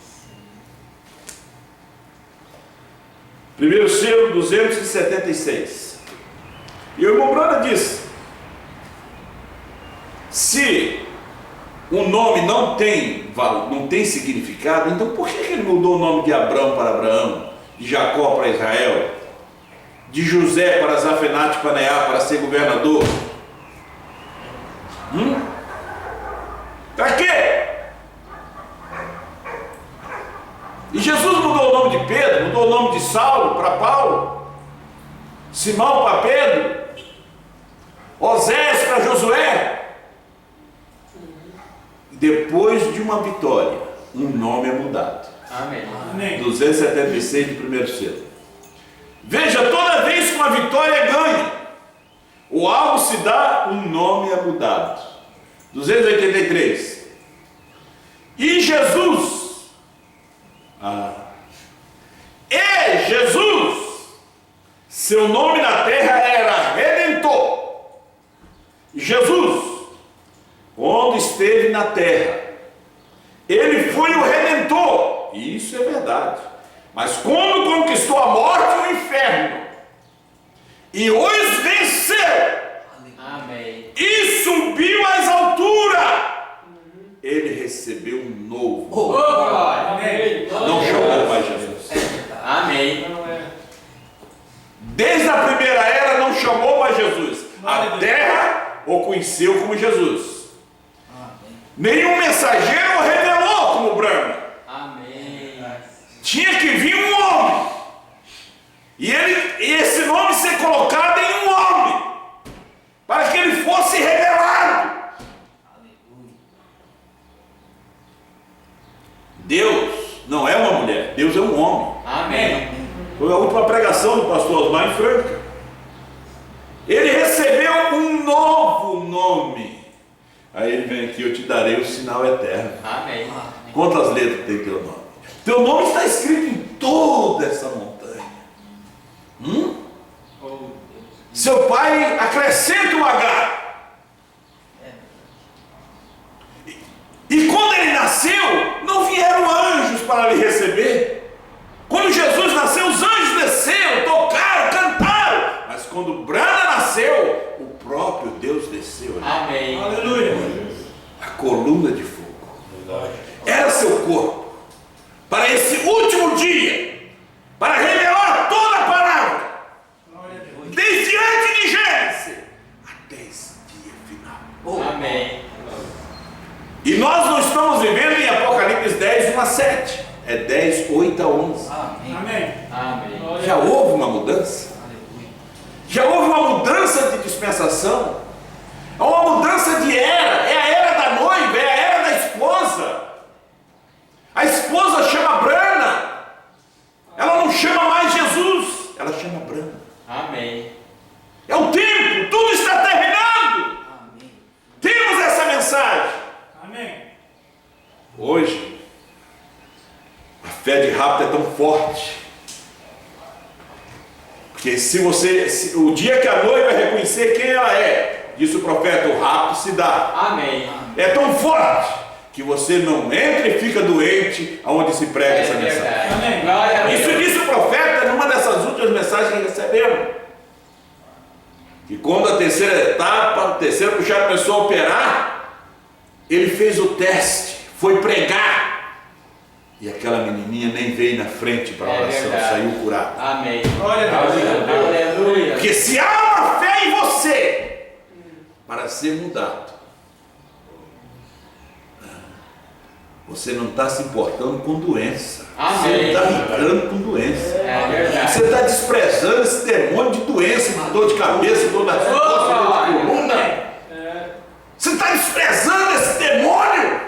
Speaker 1: Primeiro selo 276. E o irmão Brana disse: se o nome não tem valor, não tem significado, então por que ele mudou o nome de Abrão para Abraão, de Jacó para Israel, de José para Zafenate Paneá para ser governador? Para quê? E Jesus mudou o nome de Pedro, mudou o nome de Saulo para Paulo. Simão para Pedro, Oséias para Josué. Depois de uma vitória, um nome é mudado.
Speaker 3: Amém.
Speaker 2: Amém.
Speaker 1: 276 de 1 selo. Veja, toda vez que uma vitória é ganha, ou algo se dá, um nome é mudado. 283. E Jesus, seu nome na terra era Redentor. Jesus, quando esteve na terra, ele foi o Redentor. Isso é verdade. Mas quando conquistou a morte e o inferno, e os venceu,
Speaker 3: Amém.
Speaker 1: e subiu às alturas, ele recebeu um novo.
Speaker 3: Amém.
Speaker 1: Não chamou mais Jesus.
Speaker 3: Amém.
Speaker 1: Desde a primeira era não chamou mais Jesus. A terra o conheceu como Jesus. Nenhum mensageiro o revelou como Brahma.
Speaker 3: Amém.
Speaker 1: Tinha que vir um homem. E esse nome ser colocado em um homem, para que ele fosse revelado. Deus não é uma mulher, Deus é um homem.
Speaker 3: Amém.
Speaker 1: Foi a última pregação do pastor Osmar em Franca. Ele recebeu um novo nome. Aí ele vem aqui: eu te darei o sinal eterno.
Speaker 3: Amém.
Speaker 1: Quantas letras tem teu nome? Teu nome está escrito em toda essa montanha. Seu pai acrescenta um H. E quando ele nasceu, não vieram anjos para lhe receber. Quando Jesus nasceu, os anjos desceram, tocaram, cantaram. Mas quando Brahma nasceu, o próprio Deus desceu.
Speaker 3: Amém.
Speaker 2: Aleluia.
Speaker 1: A coluna de fogo era seu corpo para esse último dia, para revelar toda a palavra, desde antes de Gênesis até esse dia final.
Speaker 3: Amém.
Speaker 1: E nós não estamos vivendo em Apocalipse 10, 1 a 7. É 10, 8 a 11.
Speaker 2: Amém.
Speaker 3: Amém.
Speaker 1: Já houve uma mudança? Já houve uma mudança de dispensação? Há uma mudança de era. É a era da noiva, é a era da esposa. A esposa chama Brahma. Ela não chama mais Jesus, ela chama Brahma.
Speaker 3: Amém.
Speaker 1: É o tempo, tudo está terminando. Temos essa mensagem.
Speaker 2: Amém.
Speaker 1: Hoje, a fé de rapto é tão forte, porque o dia que a noiva reconhecer quem ela é, disse o profeta, o rapto se dá.
Speaker 3: Amém.
Speaker 1: É tão forte que você não entra e fica doente aonde se prega essa mensagem.
Speaker 2: Amém.
Speaker 3: Glória a Deus.
Speaker 1: Isso disse o profeta numa dessas últimas mensagens que recebemos. Que quando a terceira etapa, a terceira puxada começou a operar, ele fez o teste, foi pregar. E aquela menininha nem veio na frente para a oração, saiu curada.
Speaker 3: Amém.
Speaker 2: Glória a Deus.
Speaker 3: Aleluia.
Speaker 1: Porque se há uma fé em você para ser mudado, você não está se importando com doença.
Speaker 3: Amém.
Speaker 1: Você não está lidando com doença.
Speaker 3: É verdade.
Speaker 1: Você está desprezando esse demônio de doença, de dor de cabeça, dor das costas, dor de coluna. Você está desprezando esse demônio.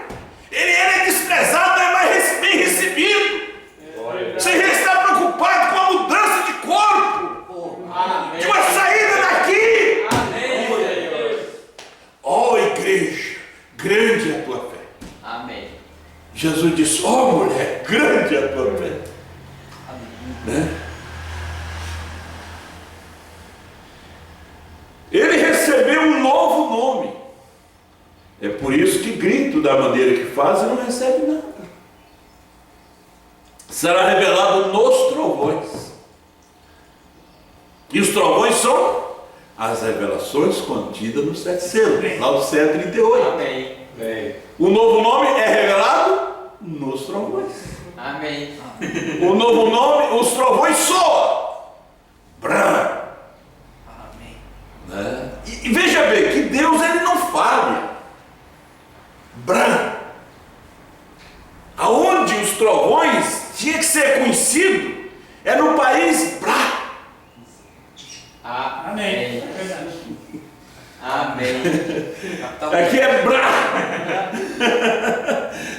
Speaker 1: Ele é desprezado, não é mais bem recebido. Você já está preocupado com a mudança de corpo,
Speaker 3: Amém.
Speaker 1: de uma saída daqui.
Speaker 3: Amém, Senhor.
Speaker 1: Ó igreja, grande é a tua fé.
Speaker 3: Amém.
Speaker 1: Jesus disse: ó mulher, grande é a tua fé. Né? Ele recebeu um novo nome. É por isso que grito da maneira que faz e não recebe nada. Será revelado nos trovões. E os trovões são as revelações contidas no 7 selo, lá do 738.
Speaker 3: Amém.
Speaker 1: O novo nome é revelado nos trovões.
Speaker 3: Amém.
Speaker 1: O novo nome, os trovões soam. Brã. Né? E veja bem que Deus ele não falha. Brã. Aonde os trovões tinha que ser conhecido é no país Brá.
Speaker 2: Amém. Verdade.
Speaker 3: Amém.
Speaker 1: Aqui é Brá.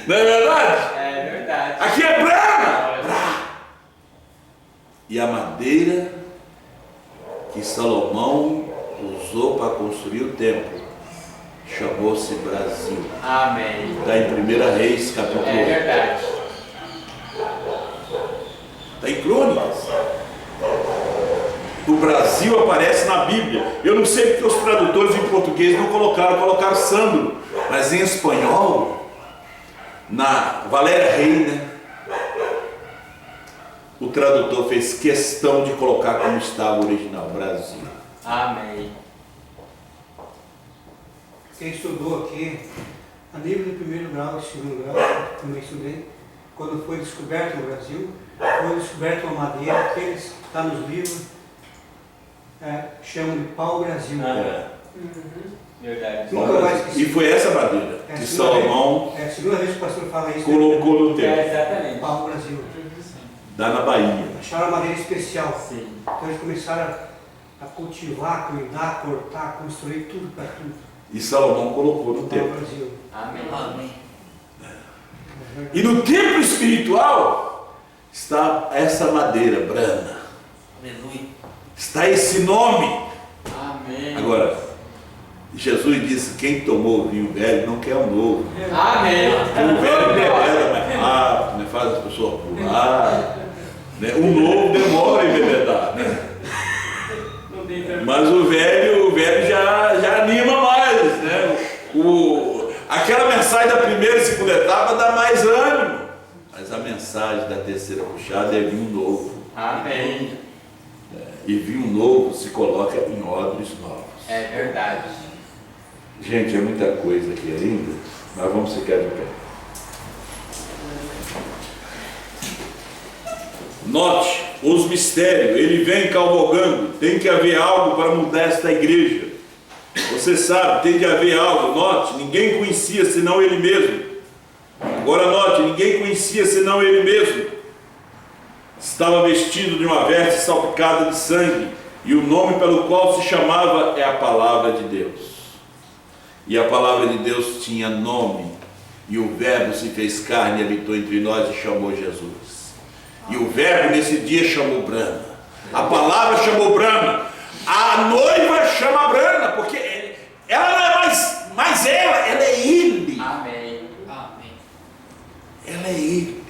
Speaker 1: Não é verdade?
Speaker 3: É verdade.
Speaker 1: Aqui é Brá. E a madeira que Salomão usou para construir o templo chamou-se Brasil.
Speaker 3: Amém.
Speaker 1: Está em 1 Reis, capítulo 1.
Speaker 3: É verdade.
Speaker 1: Está em Crônicas. O Brasil aparece na Bíblia. Eu não sei porque os tradutores em português não colocaram Sandro, mas em espanhol, na Valéria Reina, o tradutor fez questão de colocar como estava o original, Brasil.
Speaker 3: Amém.
Speaker 4: Quem estudou aqui, a nível de primeiro grau e segundo grau, também estudei, quando foi descoberto o Brasil, foi descoberta uma madeira que está nos livros, chamam de pau-brasil.
Speaker 3: Verdade.
Speaker 4: Nunca mais esqueci.
Speaker 1: E foi essa madeira
Speaker 4: É a
Speaker 1: que
Speaker 4: segunda
Speaker 1: Salomão
Speaker 4: vez- É a segunda vez que o pastor fala isso.
Speaker 1: colocou no templo,
Speaker 3: Exatamente.
Speaker 4: Pau-brasil.
Speaker 1: lá na Bahia.
Speaker 4: Acharam uma madeira especial.
Speaker 3: Sim.
Speaker 4: Então eles começaram a cultivar, cuidar, cortar, construir tudo para tudo.
Speaker 1: E Salomão colocou no templo.
Speaker 4: Pau-brasil.
Speaker 3: Amém. Amém.
Speaker 1: E no templo espiritual está essa madeira brana.
Speaker 3: Aleluia.
Speaker 1: Está esse nome.
Speaker 3: Amém.
Speaker 1: Agora, Jesus disse: quem tomou o vinho velho não quer o novo.
Speaker 3: Amém.
Speaker 1: O velho bebeda mais rápido, né? Faz as pessoas pular. Né? O novo demora em bebedar. Né? Mas o velho já anima mais. Né? Aquela mensagem da primeira e segunda etapa dá mais ânimo. Mas a mensagem da terceira puxada é vinho novo.
Speaker 3: Amém.
Speaker 1: E vinho novo se coloca em odres novos.
Speaker 3: É verdade.
Speaker 1: Gente, é muita coisa aqui ainda, mas vamos ficar de pé. Note os mistérios, ele vem cavalgando, tem que haver algo para mudar esta igreja. Você sabe, tem de haver algo. Note, ninguém conhecia senão ele mesmo. Agora note, ninguém conhecia senão ele mesmo. Estava vestido de uma veste salpicada de sangue, e o nome pelo qual se chamava é a Palavra de Deus. E a Palavra de Deus tinha nome, e o Verbo se fez carne e habitou entre nós e chamou Jesus. E o Verbo nesse dia chamou Brana. A Palavra chamou Brana. A noiva chama Brana, porque ela não é mais ela é ele.
Speaker 3: Amém. Amém.
Speaker 1: Ela é ele.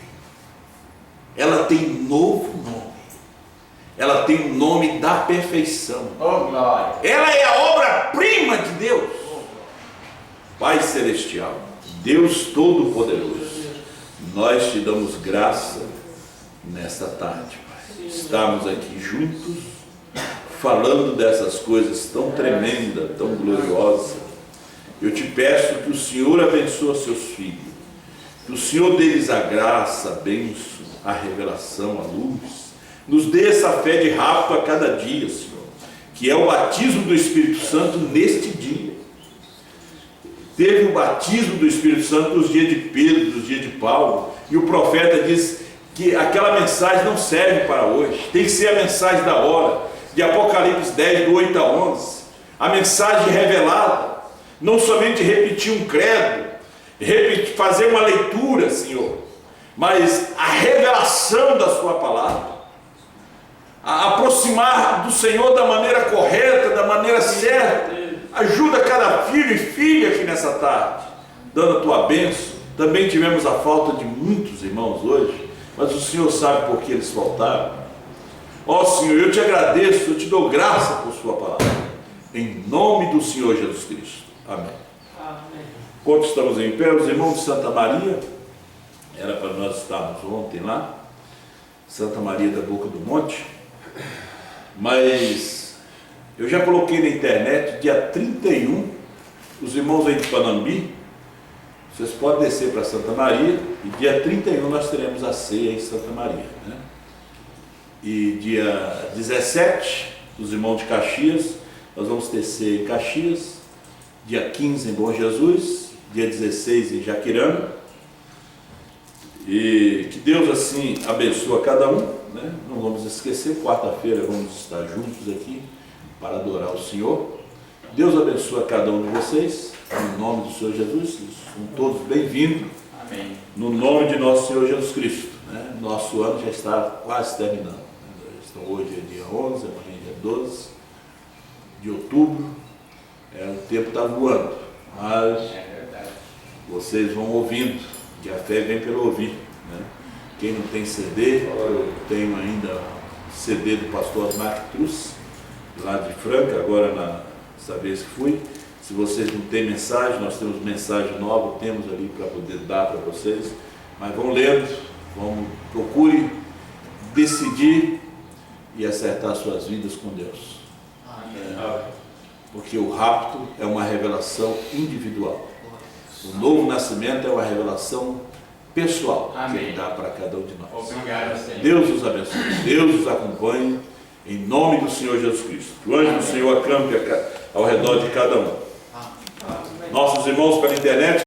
Speaker 1: Ela tem novo nome. Ela tem o nome da perfeição.
Speaker 3: Oh, glória.
Speaker 1: Ela é a obra-prima de Deus. Pai Celestial, Deus Todo-Poderoso, nós te damos graça nesta tarde, Pai. Estamos aqui juntos, falando dessas coisas tão tremendas, tão gloriosas. Eu te peço que o Senhor abençoe seus filhos, que o Senhor dê-lhes a graça, a bênção, a revelação, a luz. Nos dê essa fé de rapto a cada dia, Senhor, que é o batismo do Espírito Santo neste dia. Teve o batismo do Espírito Santo nos dias de Pedro, nos dias de Paulo, e o profeta diz que aquela mensagem não serve para hoje, tem que ser a mensagem da hora, de Apocalipse 10, do 8 a 11, a mensagem revelada, não somente repetir um credo, fazer uma leitura, Senhor, mas a revelação da sua palavra, a aproximar do Senhor da maneira correta, da maneira certa. Ajuda cada filho e filha aqui nessa tarde, dando a tua bênção. Também tivemos a falta de muitos irmãos hoje, mas o Senhor sabe por que eles faltaram. Ó Senhor, eu te agradeço, eu te dou graça por sua palavra, em nome do Senhor Jesus Cristo. Amém.
Speaker 2: Amém.
Speaker 1: Enquanto estamos em pé, os irmãos de Santa Maria, era para nós estarmos ontem lá, Santa Maria da Boca do Monte, mas eu já coloquei na internet, dia 31, os irmãos aí de Panambi, vocês podem descer para Santa Maria, e dia 31 nós teremos a ceia em Santa Maria, né? E dia 17, os irmãos de Caxias, nós vamos ter ceia em Caxias, dia 15 em Bom Jesus, dia 16 em Jaquirana, e que Deus assim abençoe a cada um, né? Não vamos esquecer, quarta-feira vamos estar juntos aqui, para adorar o Senhor. Deus abençoe a cada um de vocês, em nome do Senhor Jesus. São todos bem-vindos,
Speaker 3: Amém.
Speaker 1: no nome de nosso Senhor Jesus Cristo. Nosso ano já está quase terminando. Então, hoje é dia 11, amanhã é dia 12 de outubro. O tempo está voando, mas
Speaker 3: É verdade.
Speaker 1: vocês vão ouvindo, que a fé vem pelo ouvir. Quem não tem CD, eu tenho ainda CD do pastor Osmar que trouxe, lá de Franca, agora nessa vez que fui. Se vocês não têm mensagem, nós temos mensagem nova, temos ali para poder dar para vocês. Mas vão lendo, procure decidir e acertar suas vidas com Deus.
Speaker 3: Amém.
Speaker 1: Porque o rapto é uma revelação individual. O novo nascimento é uma revelação pessoal que
Speaker 3: Amém.
Speaker 1: Ele dá para cada um de nós.
Speaker 3: Obrigado, Senhor.
Speaker 1: Deus os abençoe, Deus os acompanhe, em nome do Senhor Jesus Cristo. Que o anjo do Senhor acampe ao redor de cada um.
Speaker 3: Amém.
Speaker 1: Nossos irmãos pela internet,